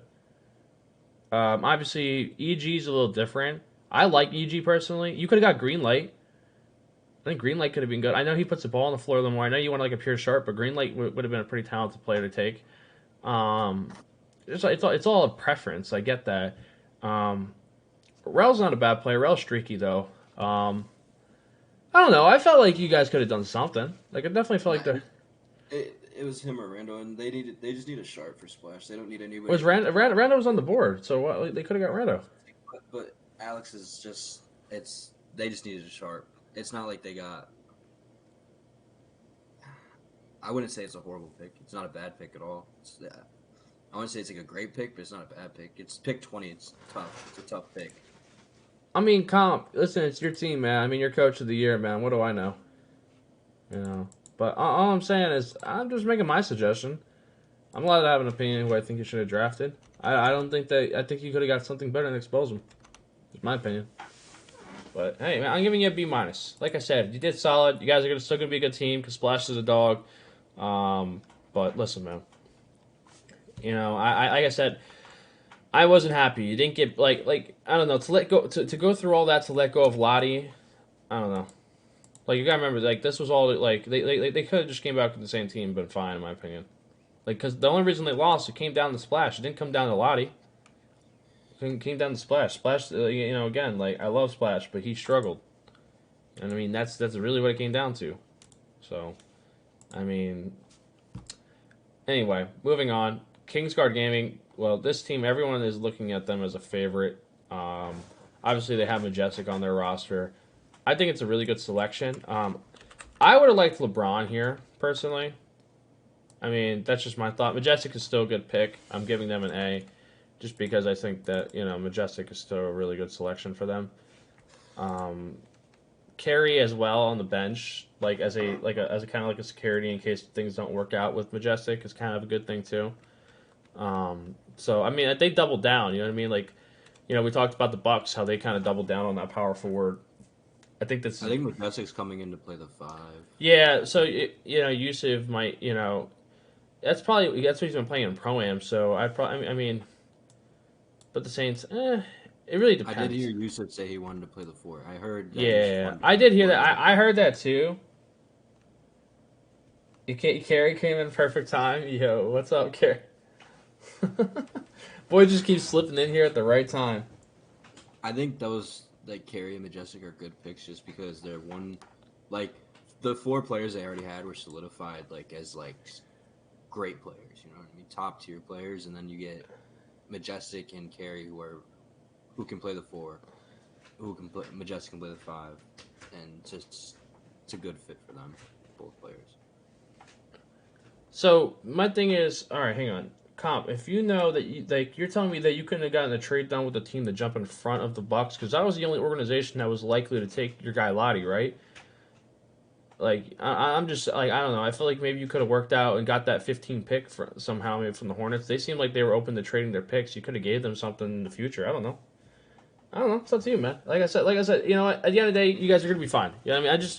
Obviously, EG's a little different. I like EG personally. You could have got Greenlight. I think Greenlight could have been good. I know he puts the ball on the floor a little more. I know you want like a pure Sharp, but Greenlight would have been a pretty talented player to take. It's all a preference. I get that. Rel's not a bad player. Rel's streaky though. I don't know. I felt like you guys could have done something. Like, I definitely felt like it was him or Rando, and they just need a Sharp for Splash. They don't need anybody. Was Rando was on the board, so what, they could have got Rando. But Alex is just they just needed a Sharp. It's not like they got. I wouldn't say it's a horrible pick. It's not a bad pick at all. I wouldn't say it's like a great pick, but it's not a bad pick. It's pick 20. It's tough. It's a tough pick. I mean, listen, it's your team, man. I mean, you're coach of the year, man. What do I know? You know. But all I'm saying is, I'm just making my suggestion. I'm allowed to have an opinion who I think you should have drafted. I don't think that. I think you could have got something better than expose him. It's my opinion. But hey, man, I'm giving you a B minus. Like I said, you did solid. You guys are still gonna be a good team because Splash is a dog. But listen, man. You know, I like I said, I wasn't happy. You didn't get like I don't know, to go through all that to let go of Lottie. I don't know. Like, you gotta remember, like, this was all like they could have just came back with the same team, but fine in my opinion. Like, because the only reason they lost, it came down to Splash. It didn't come down to Lottie. It came down to Splash. Splash, you know, again, like, I love Splash, but he struggled. And I mean, that's really what it came down to. So, I mean, anyway, moving on. Kingsguard Gaming. Well, this team, everyone is looking at them as a favorite. Obviously, they have Majestic on their roster. I think it's a really good selection. I would have liked LeBron here, personally. I mean, that's just my thought. Majestic is still a good pick. I'm giving them an A, just because I think that, you know, Majestic is still a really good selection for them. Carry as well on the bench, like as a kind of like a security in case things don't work out with Majestic, is kind of a good thing too. So I mean, they doubled down. You know what I mean? Like, we talked about the Bucks, how they kind of doubled down on that power forward. I think Majestic's coming in to play the 5. Yeah, so Yusuf might, that's what he's been playing in Pro-Am. So I mean, but the Saints, it really depends. I did hear Yusuf say he wanted to play the 4. I heard. Yeah, I did hear that. I heard that too. Carrie came in perfect time. Yo, what's up, Carrie? Boy just keeps slipping in here at the right time. I think those Carrie and Majestic are good picks just because they're the 4 players they already had were solidified as great players. You know what I mean? Top tier players, and then you get Majestic and Carrie who can play the 4, Majestic can play the 5, and just it's a good fit for them, both players. So my thing is, all right, hang on. Comp, if you know that you're telling me that you couldn't have gotten a trade done with the team to jump in front of the Bucks, because that was the only organization that was likely to take your guy Lottie, right? I'm just I don't know. I feel like maybe you could have worked out and got that 15 pick somehow, maybe from the Hornets. They seemed like they were open to trading their picks. You could have gave them something in the future. I don't know. It's up to you, man. Like I said, at the end of the day, you guys are gonna be fine. You know what I mean?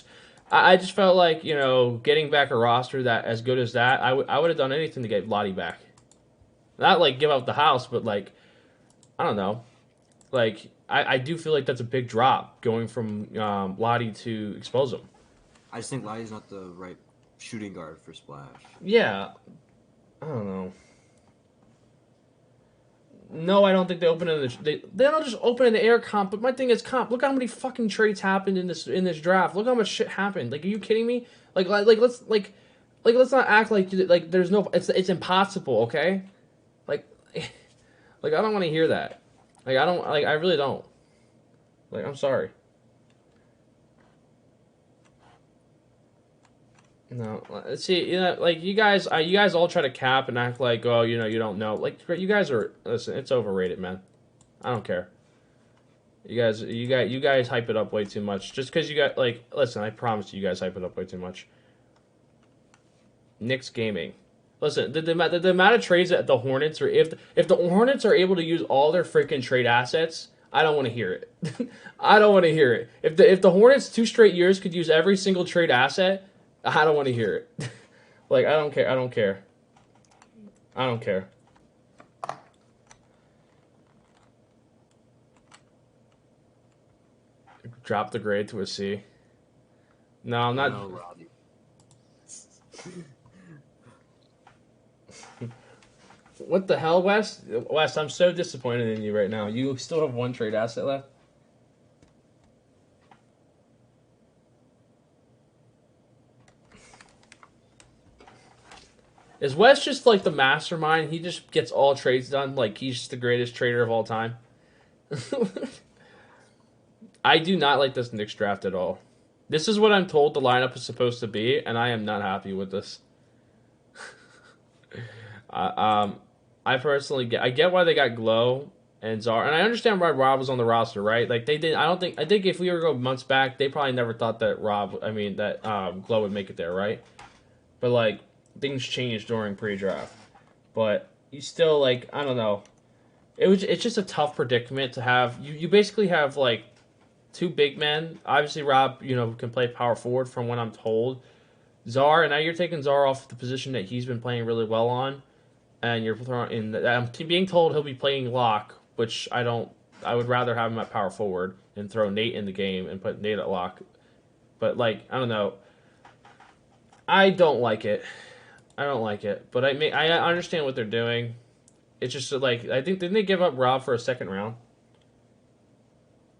I just felt like getting back a roster that as good as that, I would have done anything to get Lottie back. Not give up the house, but I don't know. I do feel like that's a big drop going from Lottie to expose him. I just think Lottie's not the right shooting guard for Splash. Yeah, I don't know. No, I don't think they open in they don't just open in the air, Comp. But my thing is, Comp, look how many fucking trades happened in this draft. Look how much shit happened. Are you kidding me? Let's not act like there's no. It's impossible. Okay. I don't want to hear that. I really don't. I'm sorry. No, see, you guys all try to cap and act like, oh, you don't know. You guys are, listen, it's overrated, man. I don't care. You guys hype it up way too much. Just because you got, listen, I promise you guys hype it up way too much. Knicks Gaming. Listen, the amount of trades that the Hornets are, if the Hornets are able to use all their freaking trade assets, I don't want to hear it. I don't want to hear it. If the Hornets 2 straight years could use every single trade asset, I don't want to hear it. I don't care. I don't care. I don't care. Drop the grade to a C. No, I'm not. No, Robbie. What the hell, Wes? Wes, I'm so disappointed in you right now. You still have 1 trade asset left? Is Wes just the mastermind? He just gets all trades done? He's just the greatest trader of all time? I do not like this Knicks draft at all. This is what I'm told the lineup is supposed to be, and I am not happy with this. I personally get why they got Glow and Czar, and I understand why Rob was on the roster, right? They did. I think if we were to go months back, they probably never thought that Glow would make it there, right? But things changed during pre-draft. But you still I don't know. It's just a tough predicament to have. You basically have 2 big men. Obviously, Rob can play power forward from what I'm told. Czar, and now you're taking Czar off the position that he's been playing really well on. And you're throwing in. I'm being told he'll be playing lock, which I don't. I would rather have him at power forward and throw Nate in the game and put Nate at lock. But I don't know. I don't like it. But I understand what they're doing. It's just I think didn't they give up Rob for a 2nd round?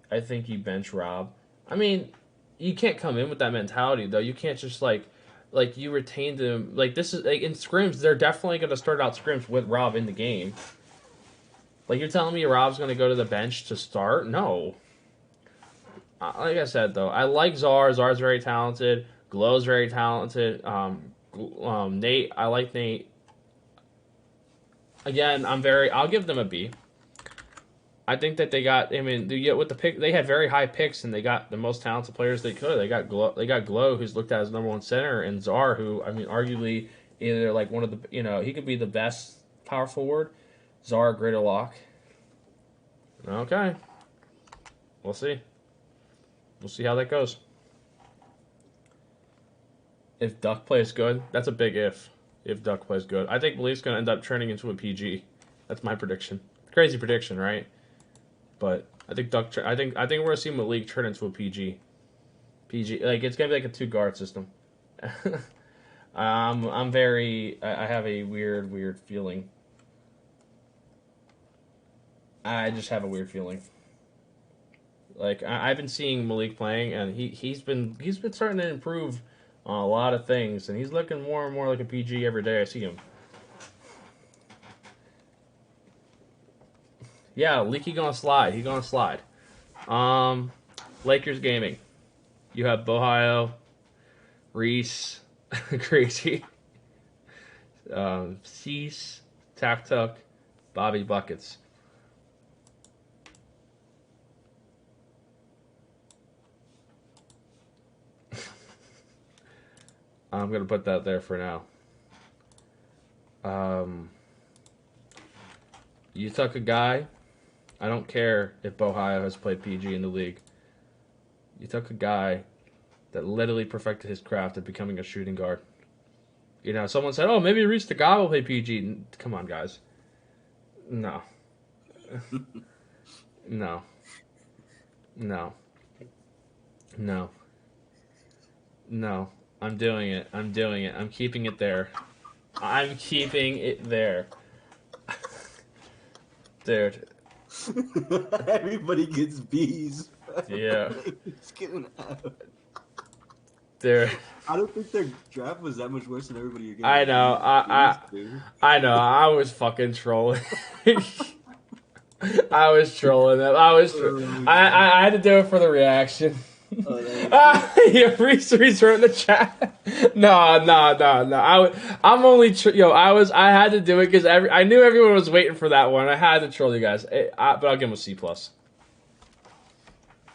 I think you bench Rob. I mean, you can't come in with that mentality though. You can't just you retained him. This is in scrims. They're definitely going to start out scrims with Rob in the game. You're telling me Rob's going to go to the bench to start? No. Like I said though, I like Czar. Czar's very talented. Glow's very talented. Nate, I like Nate. Again, I'll give them a B. I think that they got. With the pick, they had very high picks, and they got the most talented players they could. They got Glow, who's looked at as #1 center, and Czar, who arguably either one of the he could be the best power forward. Czar, greater lock. Okay. We'll see. We'll see how that goes. If Duck plays good, that's a big if. If Duck plays good, I think Malik's gonna end up turning into a PG. That's my prediction. Crazy prediction, right? But I think Duck. I think we're gonna see Malik turn into a PG. PG, like it's gonna be like a 2-guard system. I'm very. I have a weird feeling. I just have a weird feeling. Like I've been seeing Malik playing, and he's been starting to improve on a lot of things, and he's looking more and more like a PG every day I see him. Yeah, Leaky gonna slide. He gonna slide. Lakers Gaming. You have Bohio, Reese, Crazy, Cease, Tuck, Bobby Buckets. I'm going to put that there for now. You took a guy. I don't care if Bohio has played PG in the league. You took a guy that literally perfected his craft at becoming a shooting guard. You know, someone said, oh, maybe Reese the guy will play PG. Come on, guys. No. No. No. No. No. I'm doing it. I'm doing it. I'm keeping it there. I'm keeping it there. Dude. Everybody gets B's. Yeah. It's getting out. Dude. I don't think their draft was that much worse than everybody you're getting. I know. I know. I was fucking trolling. I was trolling them. I had to do it for the reaction. Yeah, Reese wrote in the chat. No. I'm only I had to do it because I knew everyone was waiting for that one. I had to troll you guys. But I'll give him a C+.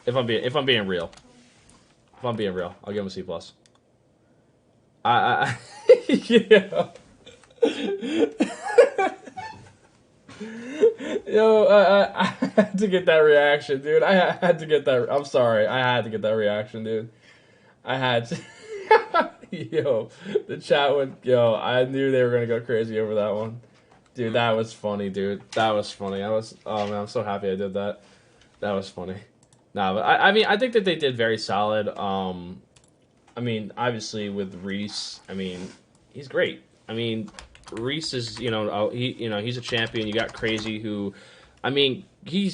If I'm being real. If I'm being real, I'll give him a C+. Yeah. Yo, I had to get that reaction, dude. I had to get that. I'm sorry. I had to get that reaction, dude. I had to. Yo, the chat went. Yo, I knew they were going to go crazy over that one. Dude, that was funny, dude. That was funny. Oh, man, I'm so happy I did that. That was funny. Nah, but I mean, I think that they did very solid. I mean, obviously with Reese, I mean, he's great. I mean, Reese is, he's a champion. You got Crazy, who, I mean, I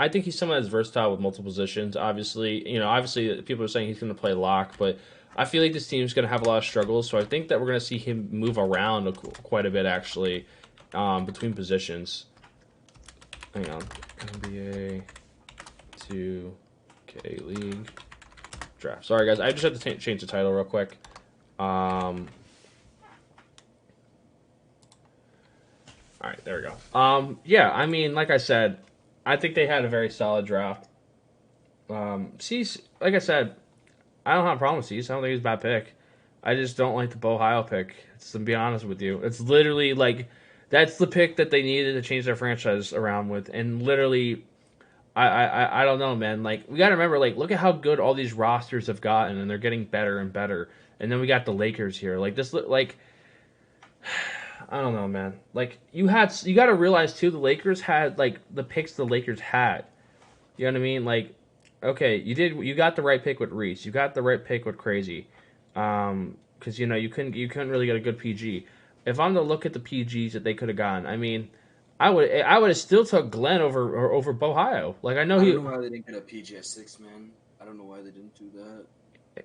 think he's someone that's versatile with multiple positions. Obviously, obviously people are saying he's going to play lock, but I feel like this team's going to have a lot of struggles. So I think that we're going to see him move around quite a bit, actually, between positions. Hang on, NBA2KLeague draft. Sorry, guys, I just had to change the title real quick. All right, there we go. Yeah, I mean, like I said, I think they had a very solid draft. Cease, like I said, I don't have a problem with Cease. I don't think he's a bad pick. I just don't like the Bohio pick. To be honest with you, it's literally like that's the pick that they needed to change their franchise around with, and literally, I don't know, man. Like we got to remember, like look at how good all these rosters have gotten, and they're getting better and better. And then we got the Lakers here, like this, like. I don't know, man. Like you got to realize too, the Lakers had like the picks the Lakers had. You know what I mean? Like, okay, you got the right pick with Reese. You got the right pick with Crazy, because you couldn't really get a good PG. If I'm to look at the PGs that they could have gotten, I mean, I would have still took Glenn over Bohio. Like I don't know why they didn't get a PG at 6, man. I don't know why they didn't do that.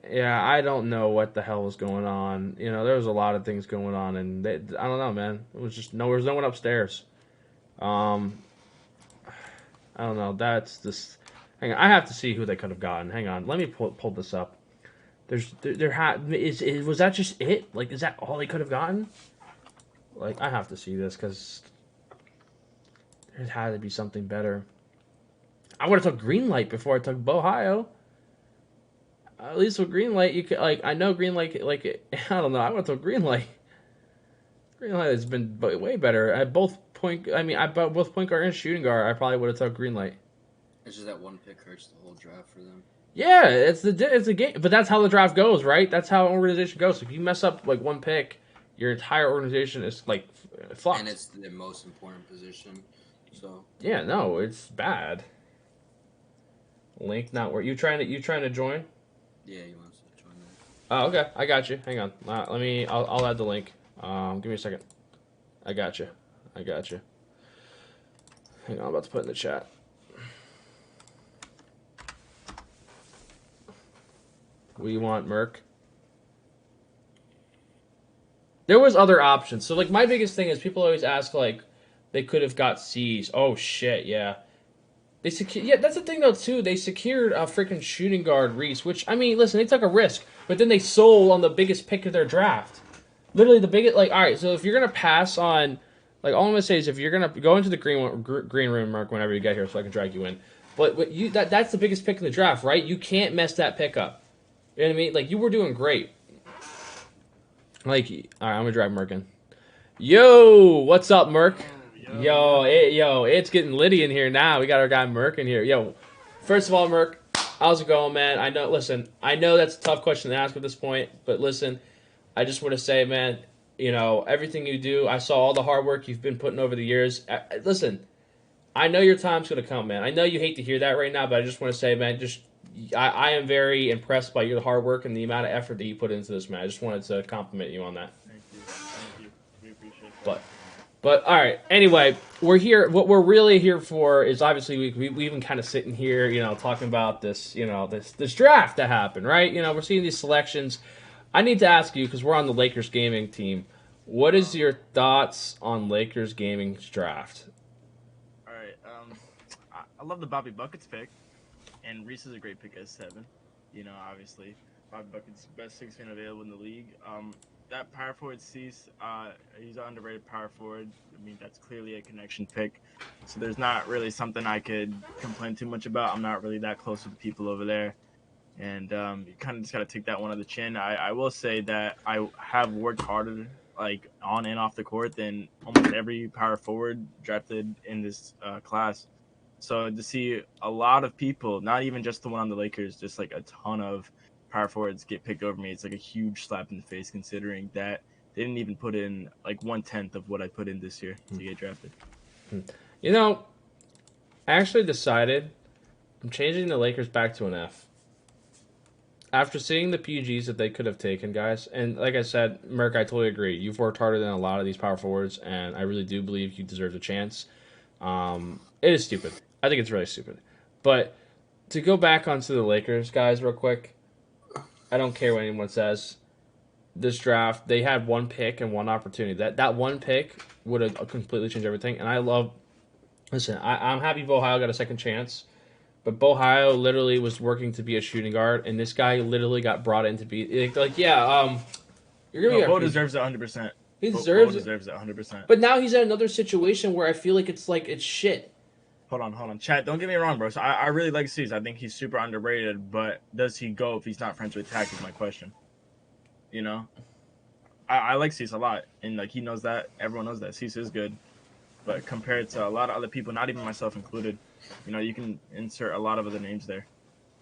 Yeah, I don't know what the hell was going on. There was a lot of things going on, and I don't know, man. It was just there was no one upstairs. I don't know. That's just. Hang on, I have to see who they could have gotten. Hang on, let me pull this up. Was that just it? Like, is that all they could have gotten? Like, I have to see this because there had to be something better. I would have took Greenlight before I took Bohio. At least with Greenlight, you could I know Greenlight I don't know. I want to Greenlight. Greenlight has been way better at both point. I mean, both point guard and shooting guard. I probably would have took Greenlight. It's just that one pick hurts the whole draft for them. Yeah, it's a game, but that's how the draft goes, right? That's how an organization goes. If you mess up like one pick, your entire organization is like flops. And it's the most important position, so yeah, no, it's bad. Link not where you trying to join? Yeah, he wants to join that. Oh, okay, I got you. Hang on, let me. I'll add the link. Give me a second. I got you. Hang on, I'm about to put it in the chat. We want Merc. There was other options. So, like, my biggest thing is people always ask, like, they could have got C's. Oh, shit, yeah. Yeah, that's the thing, though, too. They secured a freaking shooting guard, Reese, which, I mean, listen, they took a risk. But then they sold on the biggest pick of their draft. Literally the biggest, like, all right, so if you're going to pass on, like, all I'm going to say is if you're going to go into the green room, Mark, whenever you get here so I can drag you in. But that's the biggest pick in the draft, right? You can't mess that pick up. You know what I mean? Like, you were doing great. Like, all right, I'm going to drag Merc in. Yo, what's up, Merc? Yo, it's getting litty in here now. We got our guy Merc in here. Yo, first of all, Merc, how's it going, man? I know that's a tough question to ask at this point, but listen, I just want to say, man, you know, everything you do, I saw all the hard work you've been putting over the years. Listen, I know your time's going to come, man. I know you hate to hear that right now, but I just want to say, man, I am very impressed by your hard work and the amount of effort that you put into this, man. I just wanted to compliment you on that. Thank you. We appreciate that. But all right. Anyway, we're here. What we're really here for is obviously we've been kind of sitting here, you know, talking about this, you know, this draft that happened, right? You know, we're seeing these selections. I need to ask you because we're on the Lakers gaming team. What is your thoughts on Lakers gaming's draft? All right. I love the Bobby Buckets pick. And Reese is a great pick as 7. You know, obviously, Bobby Buckets best 6-man available in the league. That power forward Cease, he's an underrated power forward. I mean, that's clearly a connection pick. So there's not really something I could complain too much about. I'm not really that close with the people over there. And you kind of just got to take that one on the chin. I will say that I have worked harder, like, on and off the court than almost every power forward drafted in this class. So to see a lot of people, not even just the one on the Lakers, just like a ton of power forwards get picked over me, it's like a huge slap in the face considering that they didn't even put in like 1/10 of what I put in this year to get drafted. You know, I actually decided I'm changing the Lakers back to an F. After seeing the PGs that they could have taken, guys, and like I said, Merc, I totally agree. You've worked harder than a lot of these power forwards, and I really do believe you deserve a chance. It is stupid. I think it's really stupid. But to go back onto the Lakers, guys, real quick, I don't care what anyone says. This draft, they had one pick and one opportunity. That one pick would have completely changed everything. And I'm happy Bohio got a second chance. But Bohio literally was working to be a shooting guard, and this guy literally got brought in to be you're gonna be. Bo deserves it 100%. He deserves it 100%. But now he's in another situation where I feel like it's shit. Hold on. Chat, don't get me wrong, bro. So I really like Cease. I think he's super underrated, but does he go if he's not friends with Tack is my question. You know? I like Cease a lot. And like he knows that. Everyone knows that. Cease is good. But compared to a lot of other people, not even myself included, you know, you can insert a lot of other names there.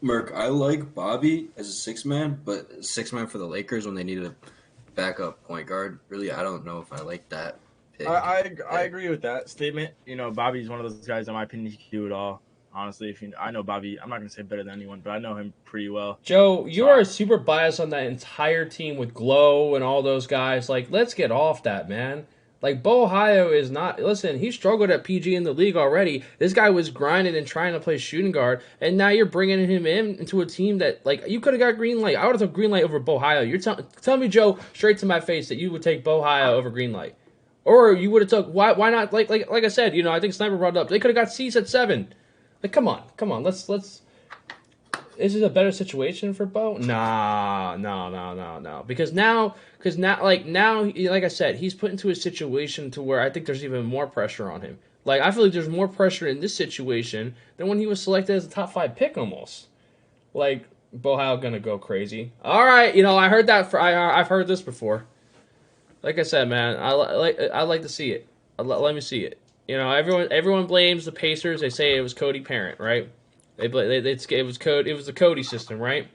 Merc, I like Bobby as a 6-man, but 6-man for the Lakers when they needed a backup point guard. Really, I don't know if I like that. I agree with that statement. You know, Bobby's one of those guys, in my opinion, he can do it all. Honestly, I know Bobby, I'm not going to say better than anyone, but I know him pretty well. Joe, you are super biased on that entire team with Glow and all those guys. Like, let's get off that, man. Like, Bohio is not... Listen, he struggled at PG in the league already. This guy was grinding and trying to play shooting guard, and now you're bringing him into a team that, like, you could have got Greenlight. I would have took Greenlight over Bohio. You're telling me, Joe, straight to my face, that you would take Bohio over Greenlight. Or you would have took... Why not? Like I said, you know, I think Sniper brought it up. They could have got Cease at 7. Like, come on. Let's. Is it a better situation for Bo? No. Because now, like I said, he's put into a situation to where I think there's even more pressure on him. Like, I feel like there's more pressure in this situation than when he was selected as a top 5 pick almost. Like, Bohio gonna go crazy. All right, you know, I heard that. I've heard this before. Like I said, man, I like to see it. Let me see it. You know, everyone blames the Pacers. They say it was Cody Parent, right? It was code. It was the Cody system, right?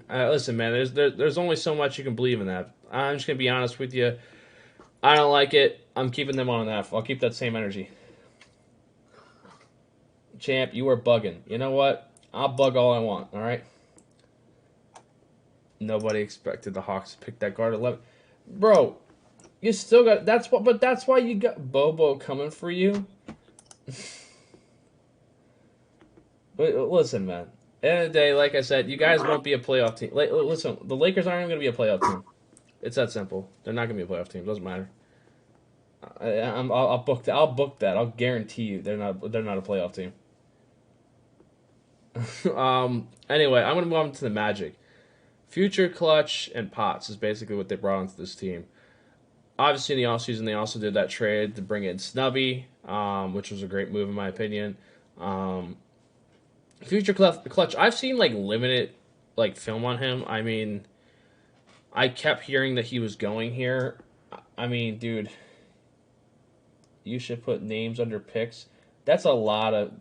Listen, man. There's only so much you can believe in that. I'm just gonna be honest with you. I don't like it. I'm keeping them on an F. I'll keep that same energy. Champ, you are bugging. You know what? I'll bug all I want. All right. Nobody expected the Hawks to pick that guard 11. Bro, you still got but that's why you got Bobo coming for you. But listen, man. At the end of the day, like I said, you guys won't be a playoff team. Listen, the Lakers aren't even going to be a playoff team. It's that simple. They're not going to be a playoff team. Doesn't matter. I'll book that. I'll book that. I'll guarantee you they're not a playoff team. Anyway, I'm going to move on to the Magic. Future Clutch and Potts is basically what they brought onto this team. Obviously, in the offseason, they also did that trade to bring in Snubby, which was a great move in my opinion. Future Clutch, I've seen like limited like film on him. I mean, I kept hearing that he was going here. I mean, dude, you should put names under picks. That's a lot of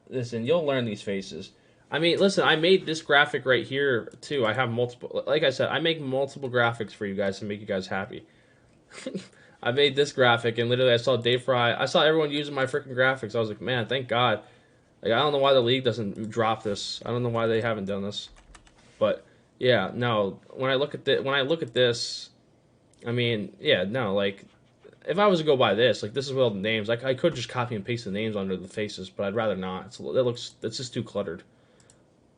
listen, you'll learn these faces. I mean, listen, I made this graphic right here too. I have multiple, like I said, I make multiple graphics for you guys to make you guys happy. I made this graphic and literally I saw Dave Fry. I saw everyone using my freaking graphics. I was like, man, thank God. Like, I don't know why the league doesn't drop this. I don't know why they haven't done this. But yeah, no. When I look at this, I mean, yeah, no. Like, if I was to go by this, like, this is all the names. Like, I could just copy and paste the names under the faces, but I'd rather not. It's just too cluttered.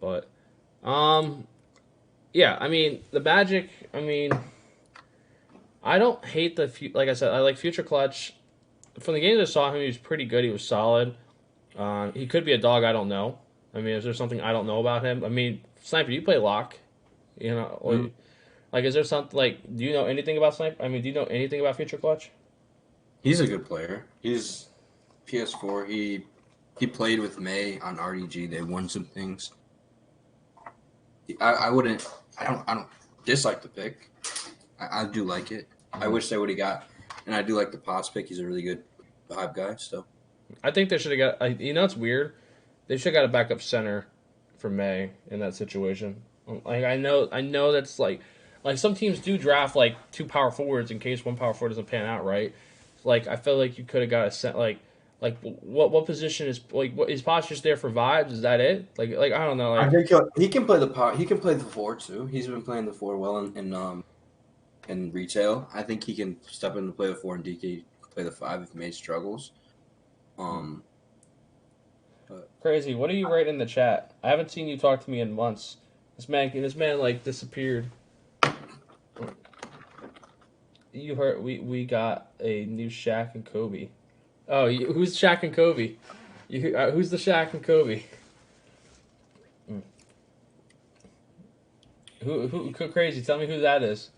But, yeah. I mean, the Magic. I mean, I don't hate like I said, I like Future Clutch. From the games I saw him, he was pretty good. He was solid. He could be a dog. I don't know. I mean, is there something I don't know about him? I mean, Sniper, you play lock. You know, like, is there something like? Do you know anything about Sniper? I mean, do you know anything about Future Clutch? He's a good player. He's PS4. He played with May on RDG. They won some things. I don't dislike the pick. I do like it. I wish they would have got, and I do like the Potts pick. He's a really good vibe guy. So I think they should have got. You know, it's weird. They should have got a backup center for May in that situation. Like, I know that's like some teams do draft like 2 power forwards in case one power forward doesn't pan out, right? Like, I feel like you could have got a set like what position is like what is Potts just there for vibes? Is that it? Like I don't know. Like, I think he can play the power. He can play the 4 too. He's been playing the 4 well in retail. I think he can step in to play the 4 and DK play the 5 if May struggles. Crazy. What do you write in the chat? I haven't seen you talk to me in months. This man like disappeared. You heard we got a new Shaq and Kobe. Oh, who's Shaq and Kobe? Who's the Shaq and Kobe? Who Crazy? Tell me who that is.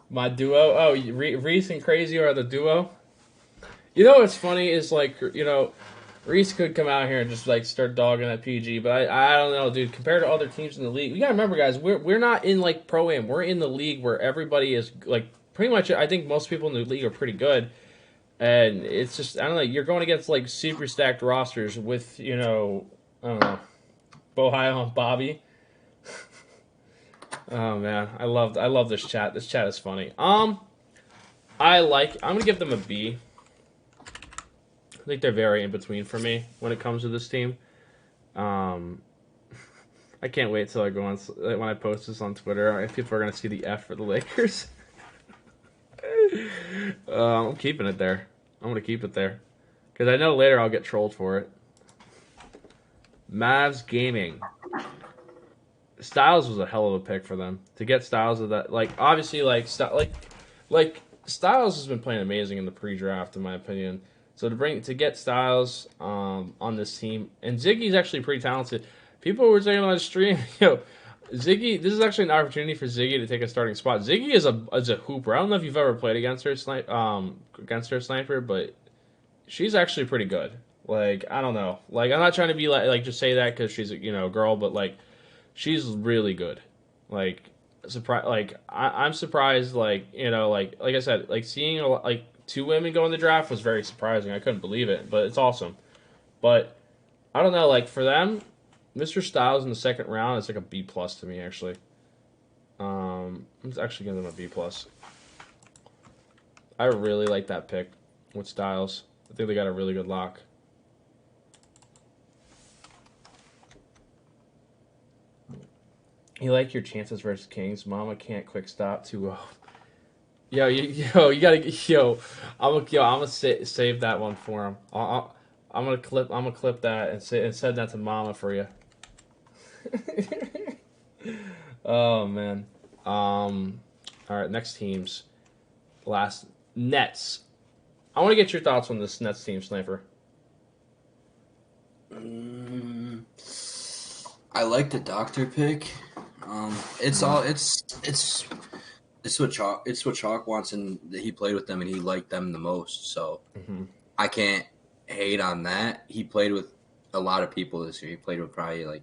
My duo. Oh, Reese and Crazy are the duo. You know what's funny is like, you know, Reese could come out here and just like start dogging at PG, but I don't know, dude. Compared to other teams in the league, you gotta remember, guys, we're not in like pro-am. We're in the league where everybody is like pretty much. I think most people in the league are pretty good, and it's just, I don't know. You're going against like super stacked rosters with, you know, I don't know, Bohio and Bobby. Oh man, I love this chat. This chat is funny. I'm gonna give them a B. I think they're very in between for me when it comes to this team. I can't wait till I go on when I post this on Twitter. If people are gonna see the F for the Lakers. I'm keeping it there. I'm gonna keep it there because I know later I'll get trolled for it. Mavs Gaming. Styles was a hell of a pick for them to get Styles of that. Like, obviously, like Styles has been playing amazing in the pre-draft, in my opinion. So to get Styles on this team, and Ziggy's actually pretty talented. People were saying on the stream, yo, Ziggy. This is actually an opportunity for Ziggy to take a starting spot. Ziggy is a hooper. I don't know if you've ever played against her, Sniper, but she's actually pretty good. Like, I don't know. Like, I'm not trying to be like just say that because she's a, you know, girl, but like, she's really good. Like, I'm surprised. Like, you know, like I said, like seeing like 2 women go in the draft was very surprising. I couldn't believe it, but it's awesome. But I don't know. Like for them, Mr. Styles in the second round is like a B plus to me actually. I'm actually giving them a B plus. I really like that pick with Styles. I think they got a really good lock. You like your chances versus Kings? Mama can't quick stop 2-0. You gotta I'm gonna save that one for him. I'm gonna clip that and send that to Mama for you. Oh man. All right, next teams. Last Nets. I want to get your thoughts on this Nets team, Sniper. I like the doctor pick. It's what Chalk wants, and he played with them and he liked them the most. So I can't hate on that. He played with a lot of people this year. He played with probably like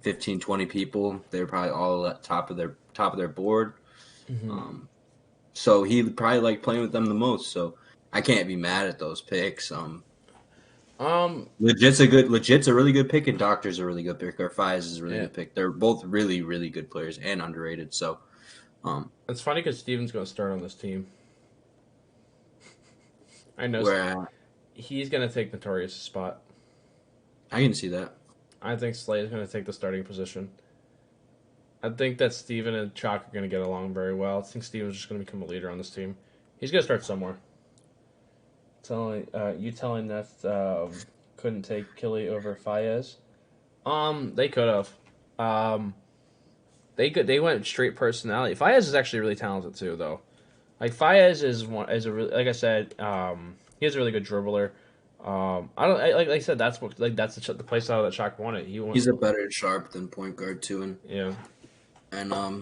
15, 20 people. They're probably all at top of their board. So he probably liked playing with them the most. So I can't be mad at those picks. Legit's a really good pick, and Doctor's a really good pick. Or Fies is a really good pick. They're both really, really good players and underrated. So it's funny because Steven's going to start on this team. I know he's going to take Notorious' spot. I can see that. I think Slade is going to take the starting position. I think that Steven and Chalk are going to get along very well. I think Steven's just going to become a leader on this team. He's going to start somewhere. Telling that couldn't take Killy over Fayez. They could have. They went straight personality. Fayez is actually really talented too, though. Like Fayez like I said, he is a really good dribbler. Like I said, that's the play style that Chalk wanted. He's a better sharp than point guard too, and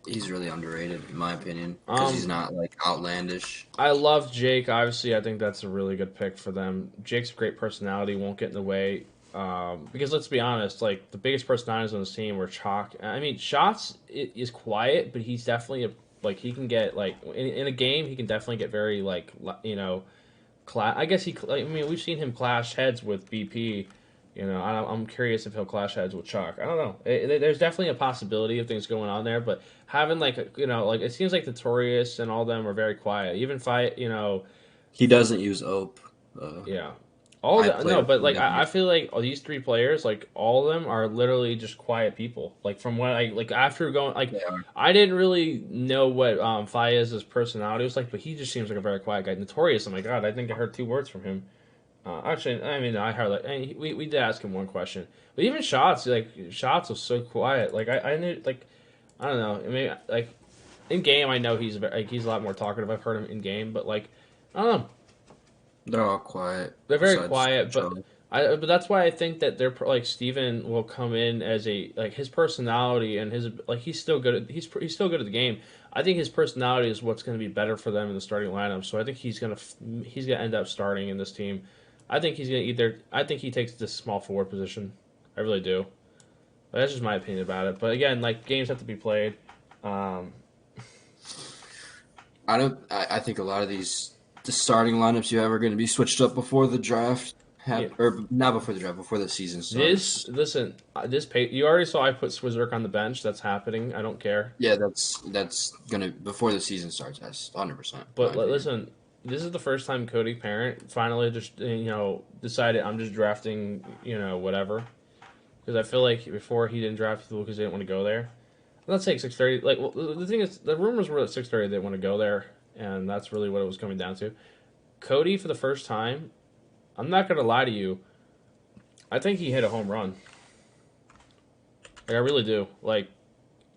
he's really underrated in my opinion because he's not like outlandish. I love Jake. Obviously, I think that's a really good pick for them. Jake's great personality, won't get in the way. Because let's be honest, like the biggest personalities on this team were Chalk. I mean, Shots is quiet, but he's definitely he can get in a game he can definitely get very I guess we've seen him clash heads with BP. I'm curious if he'll clash heads with Chalk. I don't know. There's definitely a possibility of things going on there, but having it seems like Notorious and all them are very quiet. Even he doesn't use OP. I feel like these three players, all of them are literally just quiet people. From what after going, I didn't really know what Fayez's personality was like, but he just seems like a very quiet guy. Notorious, oh my god, I think I heard 2 words from him. Actually, I mean, I heard we did ask him one question, but even Shots was so quiet. I knew I don't know. I mean, in game, I know he's a lot more talkative. I've heard him in game, but I don't know. They're all quiet. They're very quiet, but that's why I think that they're Steven will come in as his personality and his he's still good at the game. I think his personality is what's going to be better for them in the starting lineup. So I think he's gonna end up starting in this team. I think he's gonna I think he takes this small forward position. I really do. But that's just my opinion about it. But again, games have to be played. I think a lot of the starting lineups you have are going to be switched up before the draft, or not before the draft, before the season starts. You already saw I put Swizzerk on the bench. That's happening. I don't care. Yeah, that's gonna before the season starts. That's 100%. But listen, this is the first time Cody Parent finally just decided I'm just drafting whatever, because I feel like before he didn't draft people because they didn't want to go there. I'm not saying 6:30. The thing is, the rumors were at 6:30 they didn't want to go there. And that's really what it was coming down to. Cody, for the first time, I'm not going to lie to you, I think he hit a home run. I really do.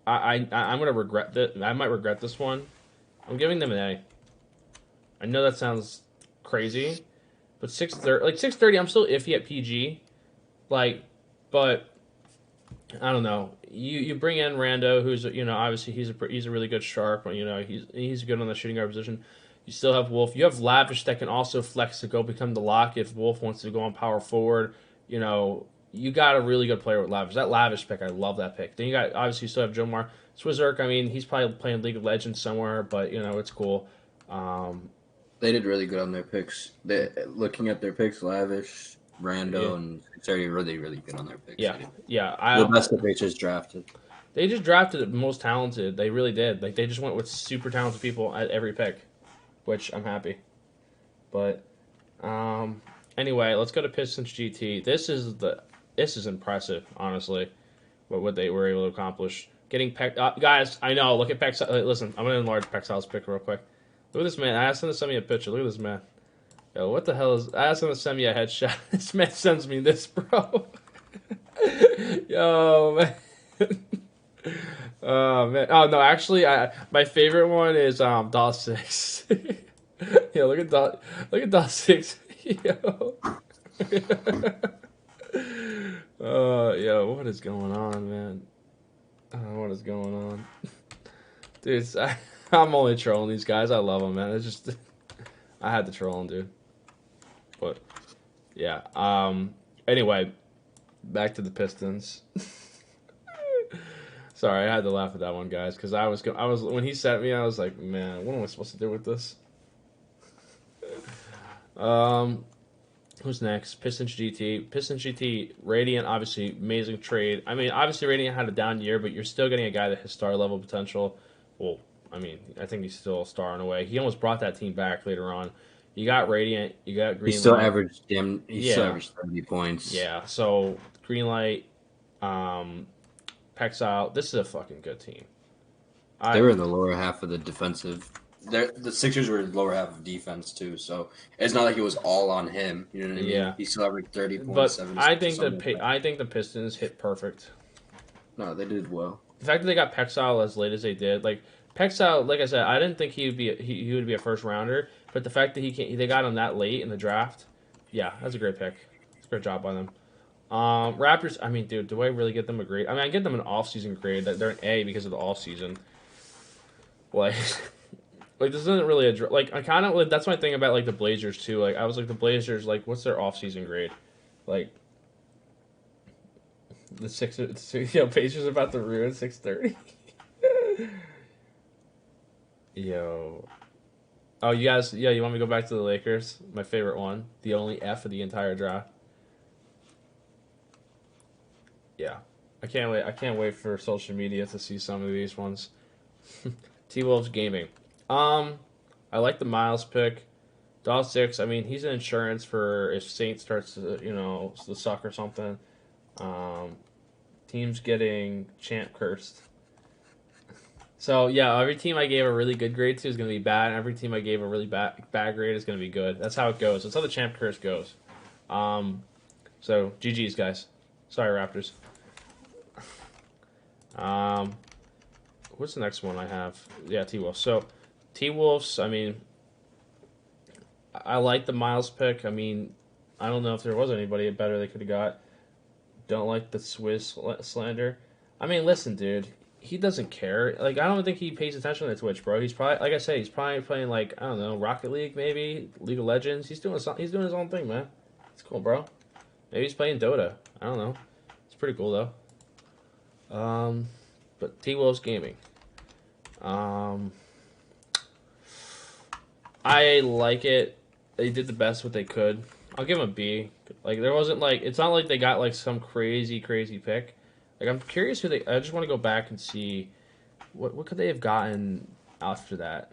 I'm going to regret that. I might regret this one. I'm giving them an A. I know that sounds crazy, but 6:30, I'm still iffy at PG. But I don't know. You bring in Rando, who's obviously he's a really good sharp. He's good on the shooting guard position. You still have Wolf. You have Lavish that can also flex to go become the lock if Wolf wants to go on power forward. You got a really good player with Lavish. That Lavish pick, I love that pick. Then you still have Jomar Swizzerk. I mean, he's probably playing League of Legends somewhere, but it's cool. They did really good on their picks. Looking at their picks, Lavish, Rando and it's already really, really good on their picks. Yeah. The best the Pacers drafted. They just drafted the most talented. They really did. Like they just went with super talented people at every pick, which I'm happy. But anyway, let's go to Pistons GT. This is impressive, honestly, what they were able to accomplish. Getting Peck, guys, I know. Look at Peck. Listen, I'm gonna enlarge Peck's pick real quick. Look at this man. I asked him to send me a picture. Look at this man. Yo, what the hell is? I asked him to send me a headshot. This man sends me this, bro. Yo, man. Oh man. Oh no, actually, my favorite one is DOS6. Yo, look at DOS6. Yo. Yo, what is going on, man? What is going on? Dude, I'm only trolling these guys. I love them, man. It's just, I had to troll them, dude. But, yeah. Anyway, back to the Pistons. Sorry, I had to laugh at that one, guys, because I was when he sent me, I was like, man, what am I supposed to do with this? Who's next? Pistons GT. Pistons GT, Radiant, obviously, amazing trade. I mean, obviously, Radiant had a down year, but you're still getting a guy that has star-level potential. Well, I mean, I think he's still a star in a way. He almost brought that team back later on. You got Radiant, you got Greenlight. He still averaged 70 points. Yeah, so Greenlight, Pexile, this is a fucking good team. They were in the lower half of the defensive. The Sixers were in the lower half of defense too, so it's not like it was all on him. You know what I mean? Yeah. He still averaged 30 points. But I think the Pistons hit perfect. No, they did well. The fact that they got Pexile as late as they did, like Pexile, like I said, I didn't think he would be a first rounder, but the fact that they got him that late in the draft, yeah, that's a great pick. It's a great job by them. Raptors, I mean, dude, do I really get them a grade? I mean, I get them an off-season grade. They're an A because of the off-season. Like, this isn't really I kind of, that's my thing about, like, the Blazers, too. Like, I was like, the Blazers, like, what's their off-season grade? Like, the Sixers, Pacers about to ruin 630. Yo. Oh, you guys, you want me to go back to the Lakers? My favorite one. The only F of the entire draft. Yeah. I can't wait for social media to see some of these ones. T-Wolves Gaming. I like the Miles pick. DOS6, I mean, he's an insurance for if Saint starts to, suck or something. Team's getting champ cursed. So, yeah, every team I gave a really good grade to is going to be bad, and every team I gave a really bad grade is going to be good. That's how it goes. That's how the champ curse goes. So, GG's, guys. Sorry, Raptors. What's the next one I have? Yeah, T-Wolves. So, T-Wolves, I mean, I like the Miles pick. I mean, I don't know if there was anybody better they could have got. Don't like the Swiss slander. I mean, listen, dude. He doesn't care. Like, I don't think he pays attention to Twitch, bro. He's probably, like I say, he's probably playing, like, I don't know, Rocket League, maybe? League of Legends. He's doing his own thing, man. It's cool, bro. Maybe he's playing Dota. I don't know. It's pretty cool, though. But T-Wolves Gaming. I like it. They did the best what they could. I'll give them a B. Like, there wasn't, like, it's not like they got, like, some crazy pick. Like, I'm curious who I just want to go back and see what could they have gotten after that.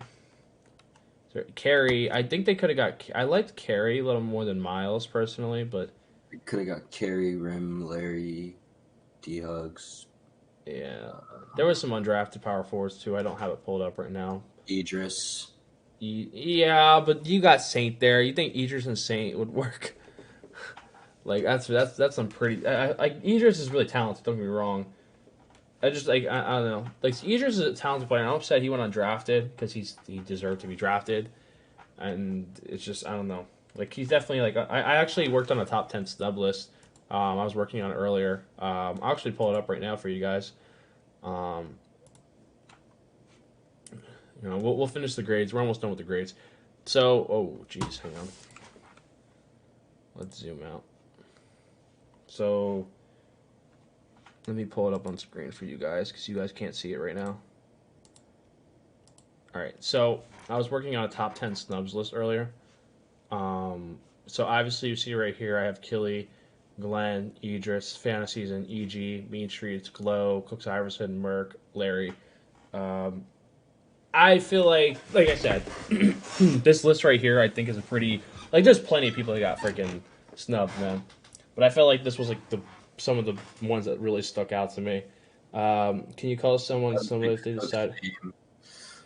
So, Carey, I think they could have got, I liked Carey a little more than Miles, personally, but. They could have got Carey, Rim, Larry, D-Hugs. Yeah. There was some undrafted power forwards, too. I don't have it pulled up right now. Idris. Yeah, but you got Saint there. You think Idris and Saint would work? Like, that's some pretty... Like, Idris is really talented, don't get me wrong. I just, like, I don't know. Like, Idris is a talented player. I'm upset he went undrafted because he deserved to be drafted. And it's just, I don't know. Like, he's definitely, like... I actually worked on a top 10 snub list. I was working on it earlier. I'll actually pull it up right now for you guys. We'll finish the grades. We're almost done with the grades. So, oh, jeez, hang on. Let's zoom out. So, let me pull it up on screen for you guys, because you guys can't see it right now. Alright, so, I was working on a top 10 snubs list earlier. So obviously you see right here, I have Killy, Glenn, Idris, Fantasies, and EG, Mean Streets, Glow, Cooks, Iverson, Merck, Larry. I feel like I said, this list right here, I think is a pretty there's plenty of people that got freaking snubbed, man. But I felt like this was like some of the ones that really stuck out to me. Can you call someone if they decide?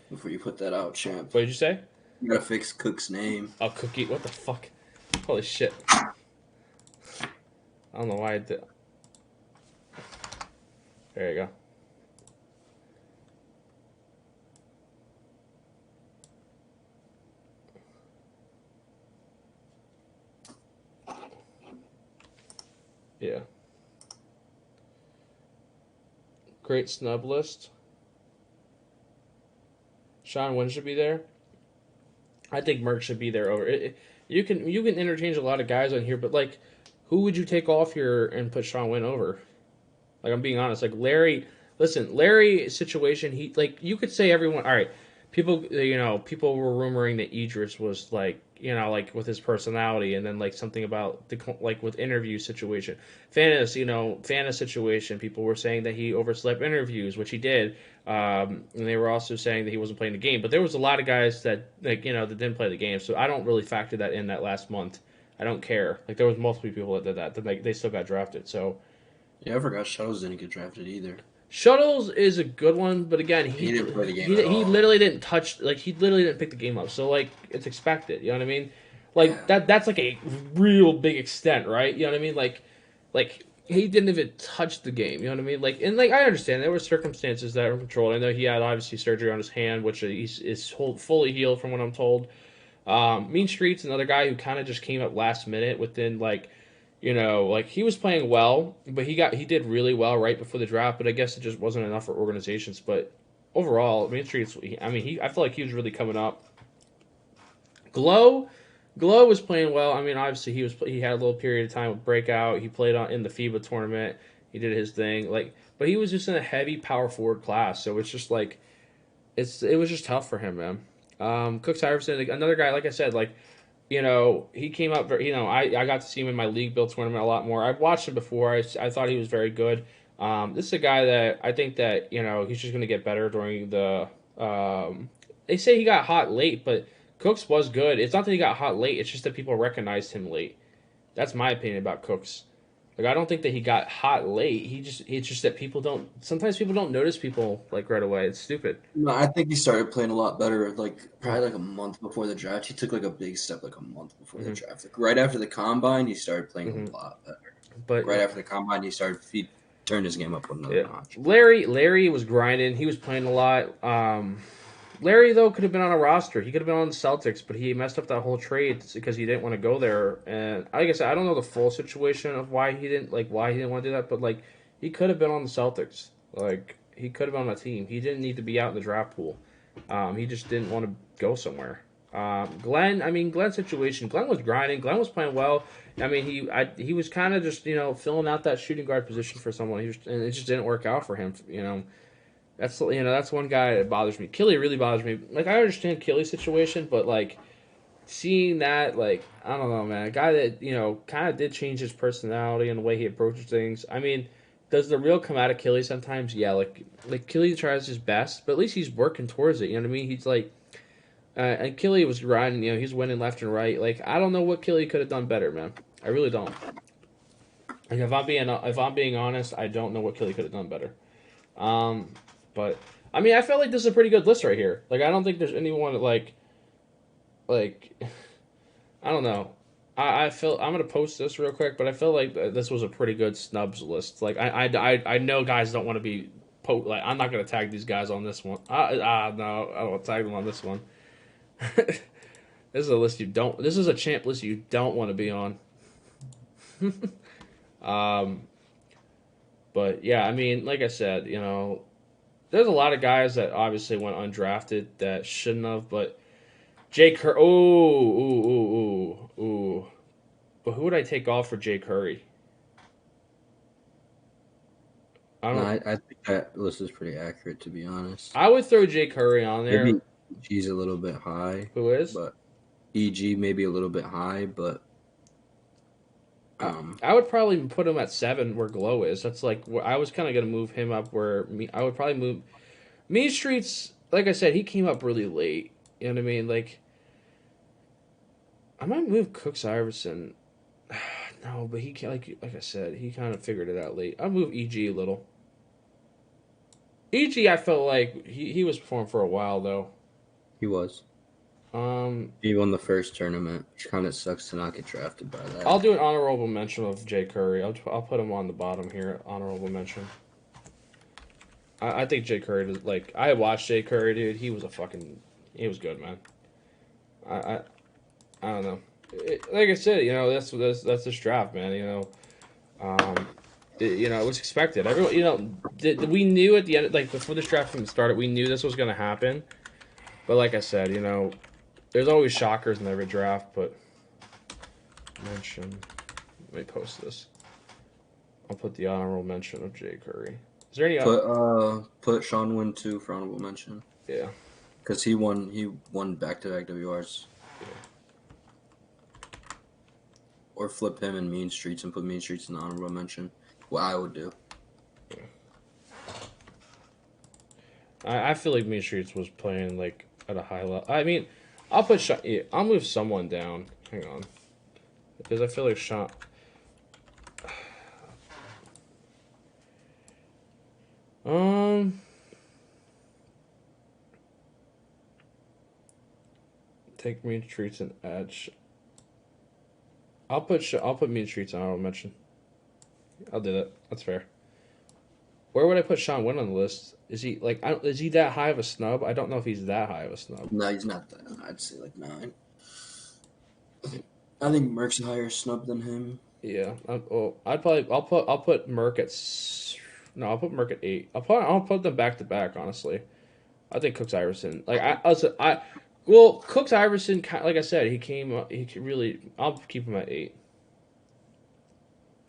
Before you put that out, champ. What did you say? You gotta fix Cook's name. Oh, Cookie! What the fuck? Holy shit! I don't know why I did. There you go. Yeah. Great snub list. Sean Wynn should be there. I think Merck should be there over. You can interchange a lot of guys on here, but like, who would you take off here and put Sean Wynn over? Like, I'm being honest. Like Larry, listen, Larry's situation. He you could say everyone. All right, people were rumoring that Idris was like with his personality, and then like something about the with interview situation. Fanta's situation. People were saying that he overslept interviews, which he did. And they were also saying that he wasn't playing the game. But there was a lot of guys that that didn't play the game. So I don't really factor that in that last month. I don't care. Like there was multiple people that did that. That they still got drafted. So yeah, I forgot Shuttles didn't get drafted either. Shuttles is a good one, but again, he didn't play the game. He literally didn't touch. He literally didn't pick the game up. So like it's expected. You know what I mean? Like that's like a real big extent, right? You know what I mean? Like he didn't even touch the game. You know what I mean? I understand there were circumstances that were controlled. I know he had obviously surgery on his hand, which is fully healed from what I'm told. Mean Streets, another guy who kind of just came up last minute within he was playing well, but he did really well right before the draft. But I guess it just wasn't enough for organizations. But overall, Mean Streets, I feel like he was really coming up. Glow was playing well. I mean, obviously he had a little period of time with breakout. He played in the FIBA tournament. He did his thing. But he was just in a heavy power forward class, so it's just it was just tough for him, man. Cooks Iverson, another guy, like I said, he came up very, I got to see him in my league build tournament a lot more. I've watched him before. I thought he was very good. This is a guy that I think that he's just going to get better during the. They say he got hot late, but Cooks was good. It's not that he got hot late. It's just that people recognized him late. That's my opinion about Cooks. I don't think that he got hot late. It's just that sometimes people don't notice people right away. It's stupid. No, I think he started playing a lot better, probably a month before the draft. He took a big step a month before the draft. Right after the combine, he started playing a lot better. But right after the combine, he turned his game up another notch. Larry was grinding. He was playing a lot. Larry, though, could have been on a roster. He could have been on the Celtics, but he messed up that whole trade because he didn't want to go there. And like I said, I don't know the full situation of why he didn't want to do that, but he could have been on the Celtics. He could have been on a team. He didn't need to be out in the draft pool. He just didn't want to go somewhere. Glenn's situation. Glenn was grinding. Glenn was playing well. He was kind of just filling out that shooting guard position for someone. And it just didn't work out for him. That's one guy that bothers me. Killy really bothers me. I understand Killy's situation, but seeing that, I don't know, man. A guy that kind of did change his personality and the way he approaches things. Does the real come out of Killy sometimes? Yeah, Killy tries his best, but at least he's working towards it. You know what I mean? He's and Killy was grinding. He's winning left and right. I don't know what Killy could have done better, man. I really don't. If I'm being honest, I don't know what Killy could have done better. But I felt like this is a pretty good list right here. I don't think there's anyone I don't know. I feel I'm gonna post this real quick, but I feel like this was a pretty good snubs list. I know guys don't want to be I'm not gonna tag these guys on this one. No, I don't want to tag them on this one. This is a list This is a champ list you don't want to be on. But yeah, like I said, there's a lot of guys that obviously went undrafted that shouldn't have, but Jay Curry. Ooh. But who would I take off for Jay Curry? I think that list is pretty accurate, to be honest. I would throw Jay Curry on there. Maybe EG's a little bit high. Who is? But EG maybe a little bit high, but I would probably put him at 7 where Glow is. That's like I was kind of gonna move him up where I would probably move Mean Streets. Like I said, he came up really late. You know what I mean? Like I might move Cooks Iverson. No, but he can't. Like I said, he kind of figured it out late. I'll move EG a little. EG, I felt like he was performing for a while though. He was. He won the first tournament, which kind of sucks to not get drafted by that. I'll do an honorable mention of Jay Curry. I'll put him on the bottom here. Honorable mention. I think Jay Curry is like I watched Jay Curry, dude. He was good, man. I don't know. Like I said, you know that's this draft, man. You know, it was expected. Everyone, you know, we knew at the end, like before this draft even started, we knew this was going to happen. But like I said, you know, there's always shockers in every draft. But mention, let me post this. I'll put the honorable mention of Jay Curry. Is there any put Sean Wynn too for honorable mention? Yeah, because he won back-to-back WRs. Yeah. Or flip him in Mean Streets and put Mean Streets in the honorable mention. What I would do. Yeah. I feel like Mean Streets was playing like at a high level. I mean, I'll move someone down. Hang on, because I feel like Sean. Take Mean Streets and add. I'll put Mean Streets on honorable mention. I'll do that. That's fair. Where would I put Sean Wynn on the list? Is he like? Is he that high of a snub? I don't know if he's that high of a snub. No, he's not that. I'd say like 9. I think Merck's a higher snub than him. Yeah. I'll put Merck at. No, I'll put Merck at 8. I'll put them back to back. Honestly, I think Cooks Iverson. Like Cooks Iverson. Like I said, he came. He really. I'll keep him at 8.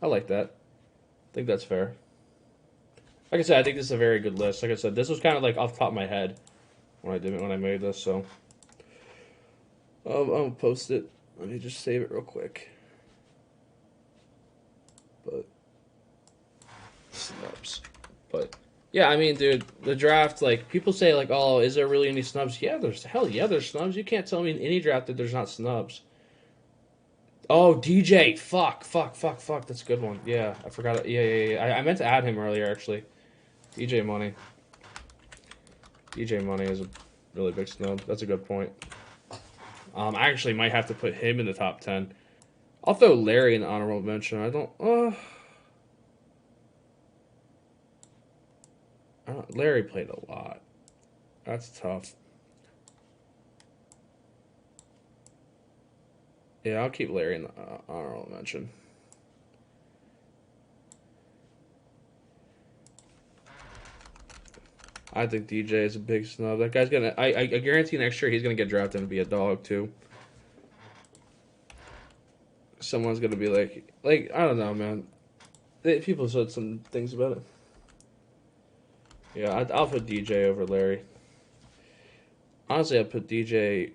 I like that. I think that's fair. Like I said, I think this is a very good list. Like I said, this was kind of like off the top of my head when I made this. So I'll post it. Let me just save it real quick. But snubs. But yeah, I mean, dude, the draft. Like people say, like, oh, is there really any snubs? Yeah, there's snubs. You can't tell me in any draft that there's not snubs. Oh, DJ. Fuck. That's a good one. Yeah, I forgot it. Yeah. I meant to add him earlier, actually. DJ Money. DJ Money is a really big snub. That's a good point. I actually might have to put him in the top 10. I'll throw Larry in the honorable mention. I don't Larry played a lot. That's tough. Yeah, I'll keep Larry in the honorable mention. I think DJ is a big snub. That guy's gonna. I guarantee next year he's gonna get drafted and be a dog too. Someone's gonna be like I don't know, man. People said some things about it. Yeah, I'll put DJ over Larry. Honestly, I'm gonna put DJ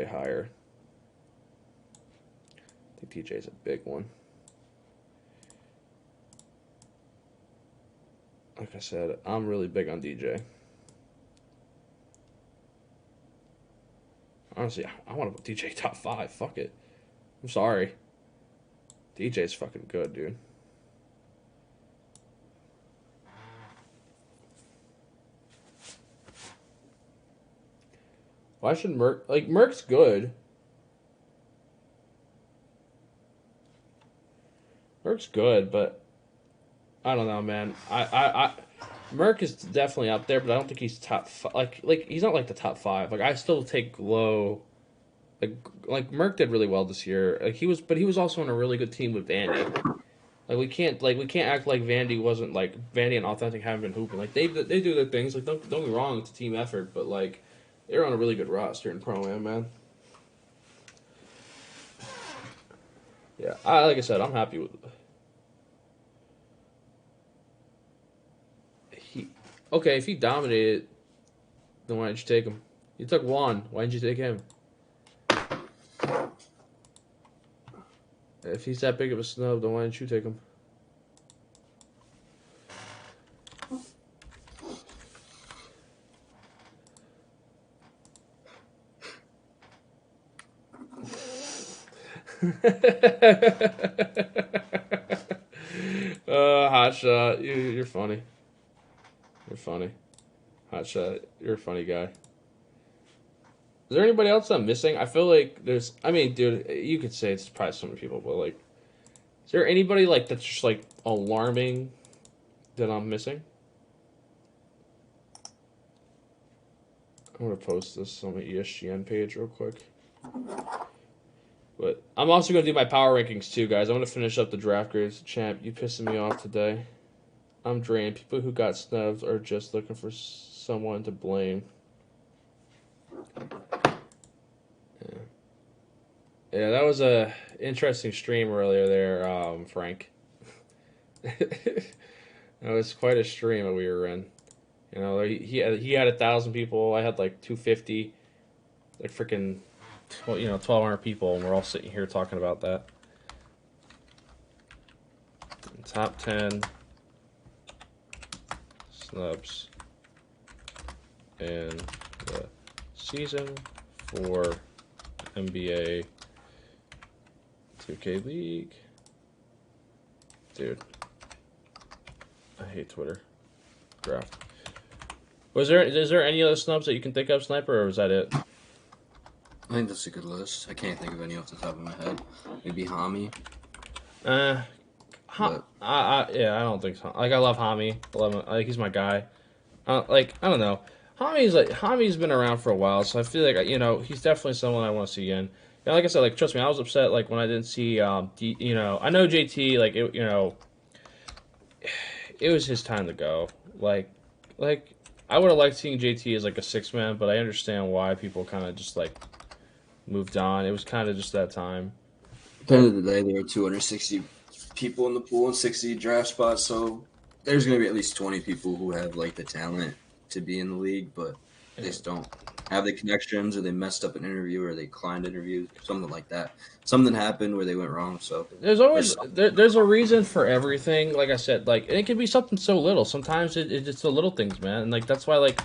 higher. I think DJ's a big one. Like I said, I'm really big on DJ. Honestly, I want to put DJ top 5. Fuck it. I'm sorry. DJ's fucking good, dude. Why should Merck... Like, Merck's good. Merck's good, but... I don't know, man. Merck is definitely up there, but I don't think he's top 5. Like he's not like the top 5. Like I still take Glow. Like Merck did really well this year. Like he was also on a really good team with Vandy. Like we can't act like Vandy wasn't like Vandy and Authentic haven't been hooping. Like they do their things. Like don't get me wrong, it's a team effort, but like they're on a really good roster in Pro-Am, man. Yeah, like I said, I'm happy with. Okay, if he dominated, then why didn't you take him? You took Juan. Why didn't you take him? If he's that big of a snub, then why didn't you take him? Hot shot. You're funny. You're funny. Hot shot. You're a funny guy. Is there anybody else I'm missing? I feel like there's. I mean, dude, you could say it's probably so many people, but like, is there anybody like that's just like alarming that I'm missing? I'm gonna post this on my ESGN page real quick. But I'm also gonna do my power rankings too, guys. I'm gonna finish up the draft grades. Champ, you pissing me off today. I'm drained. People who got snubs are just looking for someone to blame. Yeah, that was a interesting stream earlier there, Frank. That was quite a stream that we were in. You know, he had 1,000 people. I had like 250, like freaking, 1,200 people, and we're all sitting here talking about that. Top 10 snubs in the season for NBA 2K League. Dude, I hate Twitter. Draft. Is there any other snubs that you can think of, Sniper, or was that it? I think that's a good list. I can't think of any off the top of my head. Maybe Hami. Yeah, I don't think so. Like, I love Hami. Like, he's my guy. Like, I don't know. Hami's been around for a while, so I feel like, he's definitely someone I want to see again. And like I said, like, trust me, I was upset, like, when I didn't see, I know JT, like, it was his time to go. Like, I would have liked seeing JT as, like, a six-man, but I understand why people kind of just, like, moved on. It was kind of just that time. At the end of the day, there were 260 people in the pool and 60 draft spots, so there's going to be at least 20 people who have, like, the talent to be in the league, but they just don't have the connections, or they messed up an interview, or they declined interviews, something like that. Something happened where they went wrong. So there's always there's a reason for everything. Like I said, like, and it can be something so little. Sometimes it's the little things, man. And like that's why, like,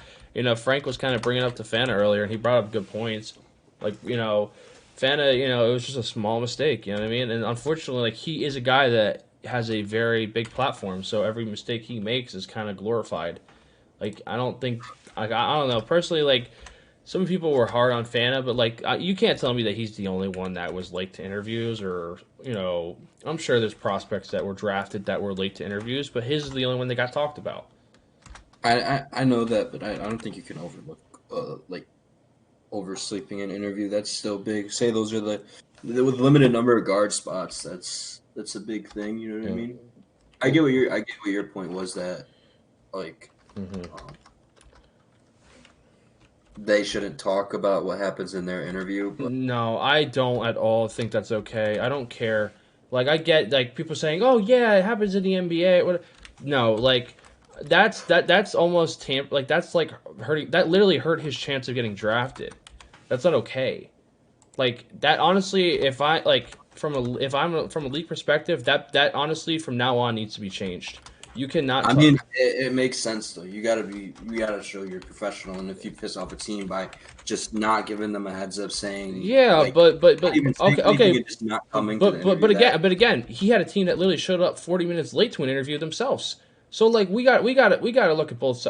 Frank was kind of bringing up to Fana earlier, and he brought up good points. Like, Fana, it was just a small mistake. You know what I mean? And unfortunately, like, he is a guy that has a very big platform, so every mistake he makes is kind of glorified. Like, I don't think, like, I don't know personally, like. Some people were hard on Fana, but, like, you can't tell me that he's the only one that was late to interviews, or, I'm sure there's prospects that were drafted that were late to interviews, but his is the only one that got talked about. I know that, but I don't think you can overlook, oversleeping an interview. That's still big. Say those are with limited number of guard spots, that's a big thing, you know what I mean? I get what your point was, that, like, they shouldn't talk about what happens in their interview. But no, I don't at all think that's okay. I don't care. Like, I get, like, people saying, "Oh yeah, it happens in the NBA." No, like, that's almost like, that's like hurting. That literally hurt his chance of getting drafted. That's not okay. Like, that honestly, if I'm from a league perspective, that honestly from now on needs to be changed. You cannot. I mean, it makes sense though. You gotta show you're professional, and if you piss off a team by just not giving them a heads up, saying but okay, just not coming. But again, he had a team that literally showed up 40 minutes late to an interview themselves. So, like, we got to look at both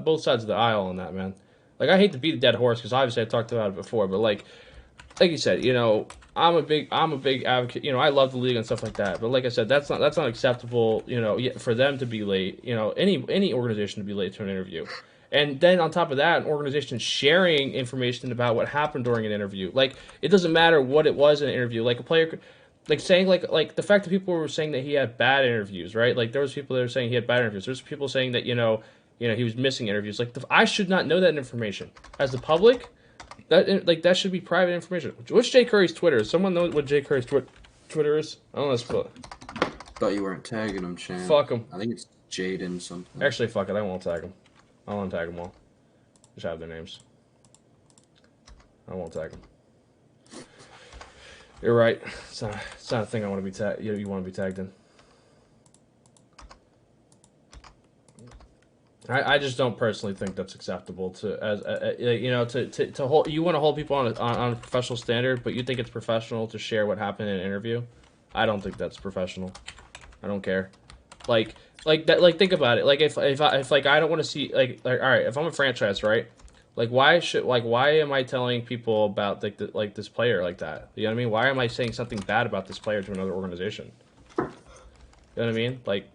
both sides of the aisle on that, man. Like, I hate to beat a dead horse because obviously I talked about it before, but like you said, I'm a big advocate. I love the league and stuff like that. But like I said, that's not acceptable. For them to be late. Any organization to be late to an interview, and then on top of that, an organization sharing information about what happened during an interview. Like, it doesn't matter what it was in an interview. Like, a player, like, saying like the fact that people were saying that he had bad interviews, right? Like, there was people that were saying he had bad interviews. There's people saying that he was missing interviews. Like, I should not know that information as the public. That should be private information. What's Jay Curry's Twitter? Does someone know what Jay Curry's Twitter is? I don't know. Thought you weren't tagging him, champ. Fuck him. I think it's Jaden something. Actually, fuck it. I won't tag him. I'll untag them all. Just have their names. I won't tag them. You're right. It's not a thing I want to be tagged. You want to be tagged in. I just don't personally think that's acceptable to to hold. You want to hold people on a professional standard, but you think it's professional to share what happened in an interview. I don't think that's professional. I don't care. Like that. Like think about it. Like if like I don't want to see like all right. If I'm a franchise, right? Like why am I telling people about like this player like that? You know what I mean? Why am I saying something bad about this player to another organization? You know what I mean? Like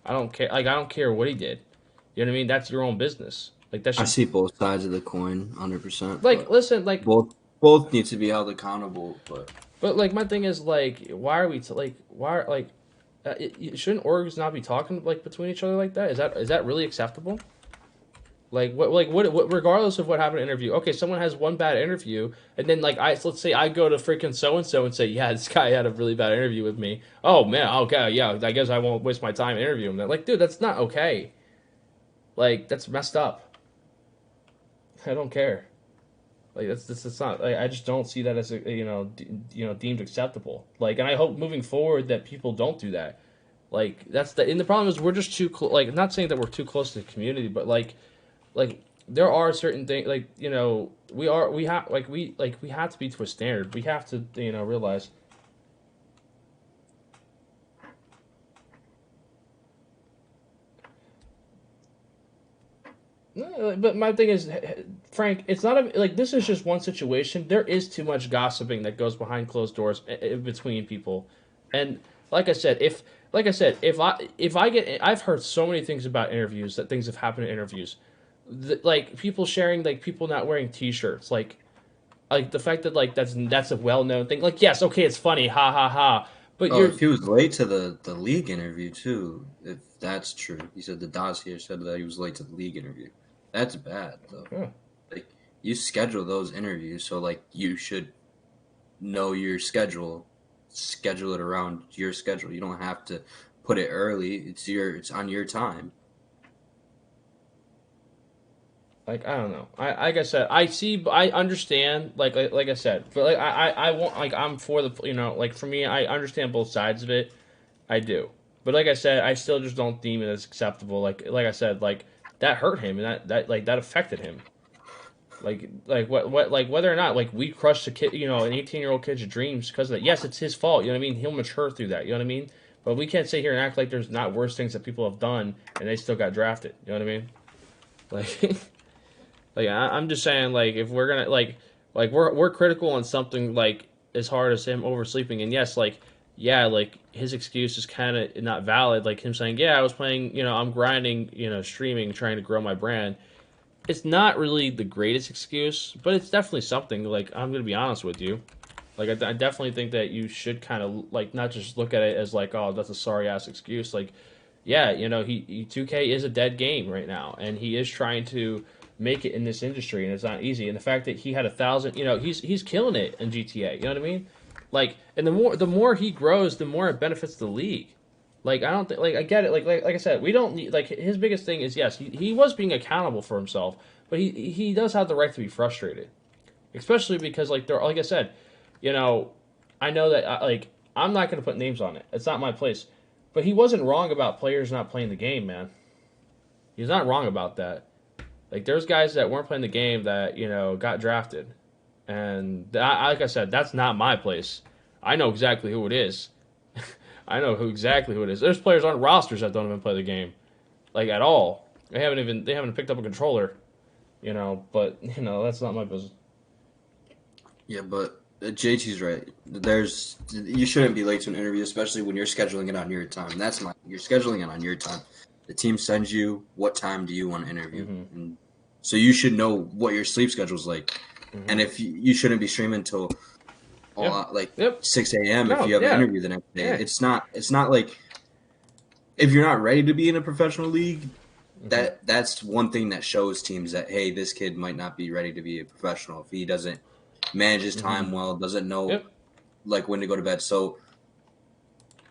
I don't care. Like I don't care what he did. You know what I mean? That's your own business. Like that's. I see both sides of the coin, 100%. Like, listen, like both need to be held accountable, but like my thing is like, why are we shouldn't orgs not be talking like between each other like that? Is that really acceptable? Like what regardless of what happened in an interview, okay, someone has one bad interview, and then like let's say I go to freaking so and so and say, yeah, this guy had a really bad interview with me. Oh man, okay, yeah, I guess I won't waste my time interviewing him. Like, dude, that's not okay. Like that's messed up. I don't care. Like that's not. Like, I just don't see that as deemed acceptable. Like, and I hope moving forward that people don't do that. Like and the problem is we're just too like not saying that we're too close to the community, but like there are certain things like we have to be to a standard. We have to realize. But my thing is, Frank, it's not like this is just one situation. There is too much gossiping that goes behind closed doors between people, and like I said, if I've heard so many things about interviews that things have happened in interviews, like people sharing like people not wearing T-shirts, like the fact that like that's a well-known thing. Like yes, okay, it's funny, ha ha ha. But if he was late to the league interview too, if that's true, he said the dossier said that he was late to the league interview. That's bad though. Yeah. Like you schedule those interviews, so like you should know your schedule, schedule it around your schedule. You don't have to put it early. It's on your time. Like I don't know. Like I said, I understand. Like I said, but like I won't like I'm for the like for me I understand both sides of it. I do, but like I said, I still just don't deem it as acceptable. Like I said, like that hurt him and that affected him. Like what like whether or not like we crushed a kid an 18-year-old kid's dreams because of that. Yes, it's his fault. You know what I mean? He'll mature through that. You know what I mean? But we can't sit here and act like there's not worse things that people have done and they still got drafted. You know what I mean? Like. Like I'm just saying, like if we're gonna like we're critical on something like as hard as him oversleeping, and yes, like yeah, like his excuse is kind of not valid. Like him saying, yeah, I was playing, I'm grinding, streaming, trying to grow my brand. It's not really the greatest excuse, but it's definitely something. Like I'm gonna be honest with you, like I definitely think that you should kind of like not just look at it as like, oh, that's a sorry ass excuse. Like, yeah, he 2K is a dead game right now, and he is trying to make it in this industry, and it's not easy. And the fact that he had 1,000, he's killing it in GTA. You know what I mean? Like, and the more he grows, the more it benefits the league. Like, I don't think, like, I get it. Like I said, we don't need, like, his biggest thing is, yes, he was being accountable for himself, but he does have the right to be frustrated, especially because, like I said, I know that, like, I'm not going to put names on it. It's not my place. But he wasn't wrong about players not playing the game, man. He's not wrong about that. Like, there's guys that weren't playing the game that, got drafted. And, like I said, that's not my place. I know exactly who it is. I know exactly who it is. There's players on rosters that don't even play the game. Like, at all. They haven't picked up a controller. But, that's not my business. Yeah, but JT's right. You shouldn't be late to an interview, especially when you're scheduling it on your time. You're scheduling it on your time. The team sends you what time do you want to interview. Mm-hmm. And so you should know what your sleep schedule is like. Mm-hmm. And if you shouldn't be streaming until 6 a.m. if you have an interview the next day. Yeah. It's not like if you're not ready to be in a professional league, that's one thing that shows teams that, hey, this kid might not be ready to be a professional if he doesn't manage his time well, doesn't know like when to go to bed. So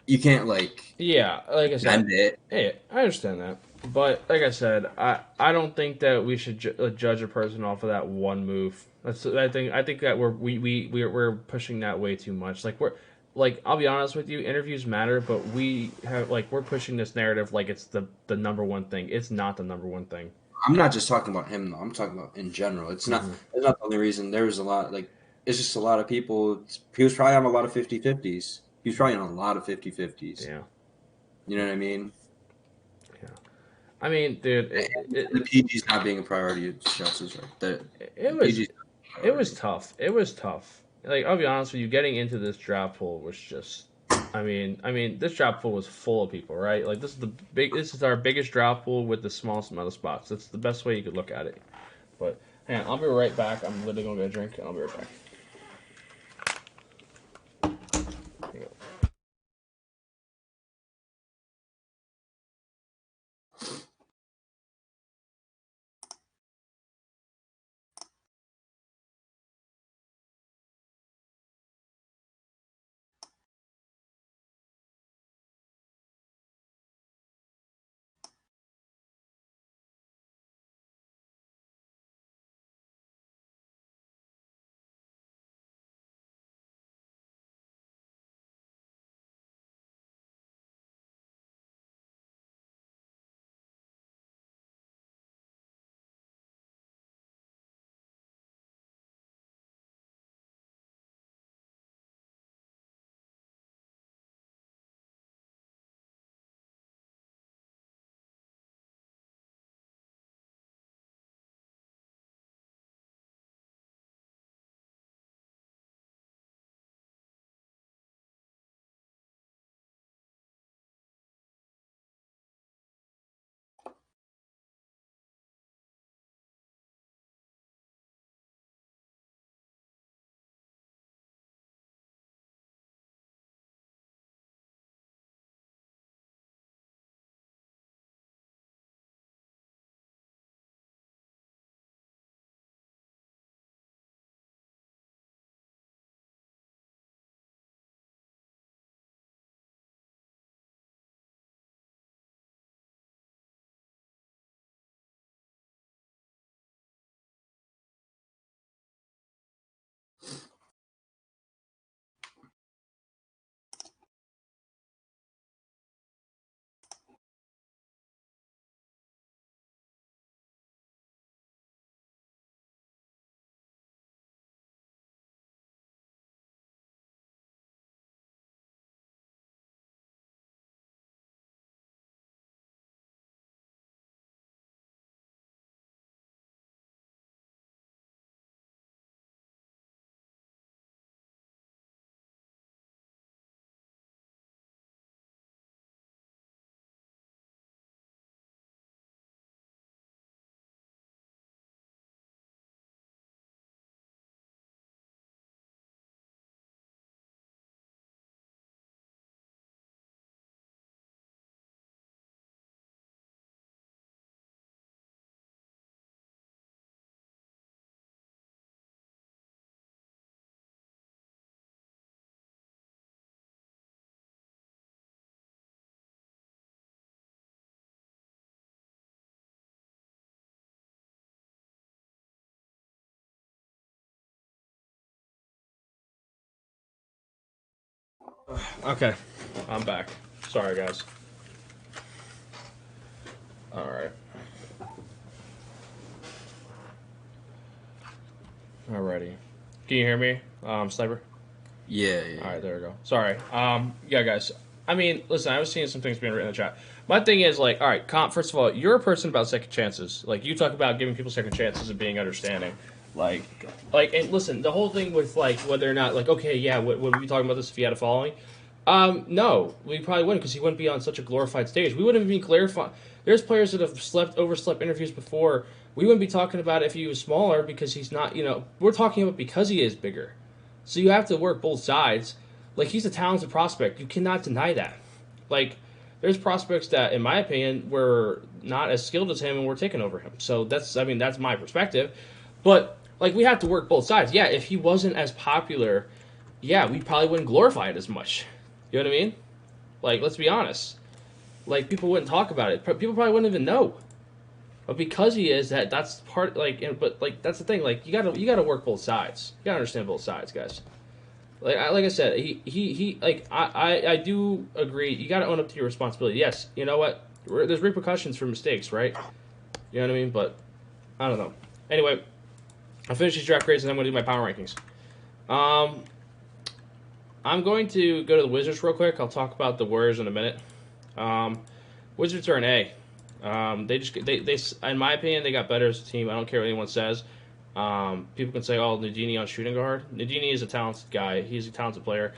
you can't like I said, end it. Hey, I understand that, but like I said, I don't think that we should judge a person off of that one move. I think that we're pushing that way too much. Like I'll be honest with you, interviews matter, but we're pushing this narrative like it's the number one thing. It's not the number one thing. I'm not just talking about him though. I'm talking about in general. It's not. It's not the only reason. There was a lot. Like it's just a lot of people. He was probably on a lot of 50-50s. He was probably on a lot of 50-50s. Yeah. You know what I mean? Yeah. I mean, dude, the PG's not being a priority. Shouts is right. It was tough. It was tough. Like I'll be honest with you, getting into this draft pool was just. I mean, this draft pool was full of people, right? Like this is our biggest draft pool with the smallest amount of spots. That's the best way you could look at it. But hang on, I'll be right back. I'm literally gonna get a drink, and I'll be right back. Okay, I'm back. Sorry, guys. All right. Alrighty. Can you hear me, Sniper? Yeah. All right, there we go. Sorry. Yeah, guys. I mean, listen, I was seeing some things being written in the chat. My thing is, like, all right, first of all, you're a person about second chances. Like, you talk about giving people second chances and being understanding. Like, and listen, the whole thing with, like, whether or not, like, okay, yeah, would we be talking about this if he had a following? No, we probably wouldn't, because he wouldn't be on such a glorified stage. We wouldn't be clarifying. There's players that have overslept interviews before. We wouldn't be talking about it if he was smaller, because he's not, we're talking about because he is bigger. So you have to work both sides. Like, he's a talented prospect. You cannot deny that. Like, there's prospects that, in my opinion, were not as skilled as him and were taking over him. So that's my perspective. But, like, we have to work both sides. Yeah, if he wasn't as popular, yeah, we probably wouldn't glorify it as much. You know what I mean? Like, let's be honest. Like, people wouldn't talk about it. People probably wouldn't even know. But because he is, that's part but that's the thing. Like you gotta work both sides. You gotta understand both sides, guys. Like I said, he like I do agree. You gotta own up to your responsibility. Yes, you know what? There's repercussions for mistakes, right? You know what I mean? But I don't know. Anyway, I'll finish these draft grades and then I'm gonna do my power rankings. I'm going to go to the Wizards real quick. I'll talk about the Warriors in a minute. Wizards are an A. They in my opinion, they got better as a team. I don't care what anyone says. People can say, "Oh, Nagini on shooting guard." Nagini is a talented guy. He's a talented player.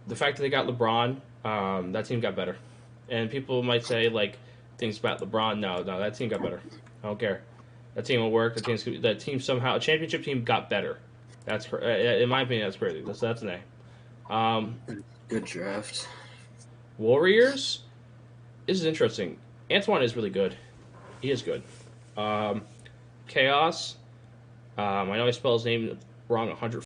The fact that they got LeBron, that team got better. And people might say like things about LeBron. No, that team got better. I don't care. That team will work. That team somehow, a championship team got better. That's in my opinion, that's crazy. That's an A. Good draft. Warriors. This is interesting. Antoine is really good. He is good. Chaos. I know I spell his name wrong 100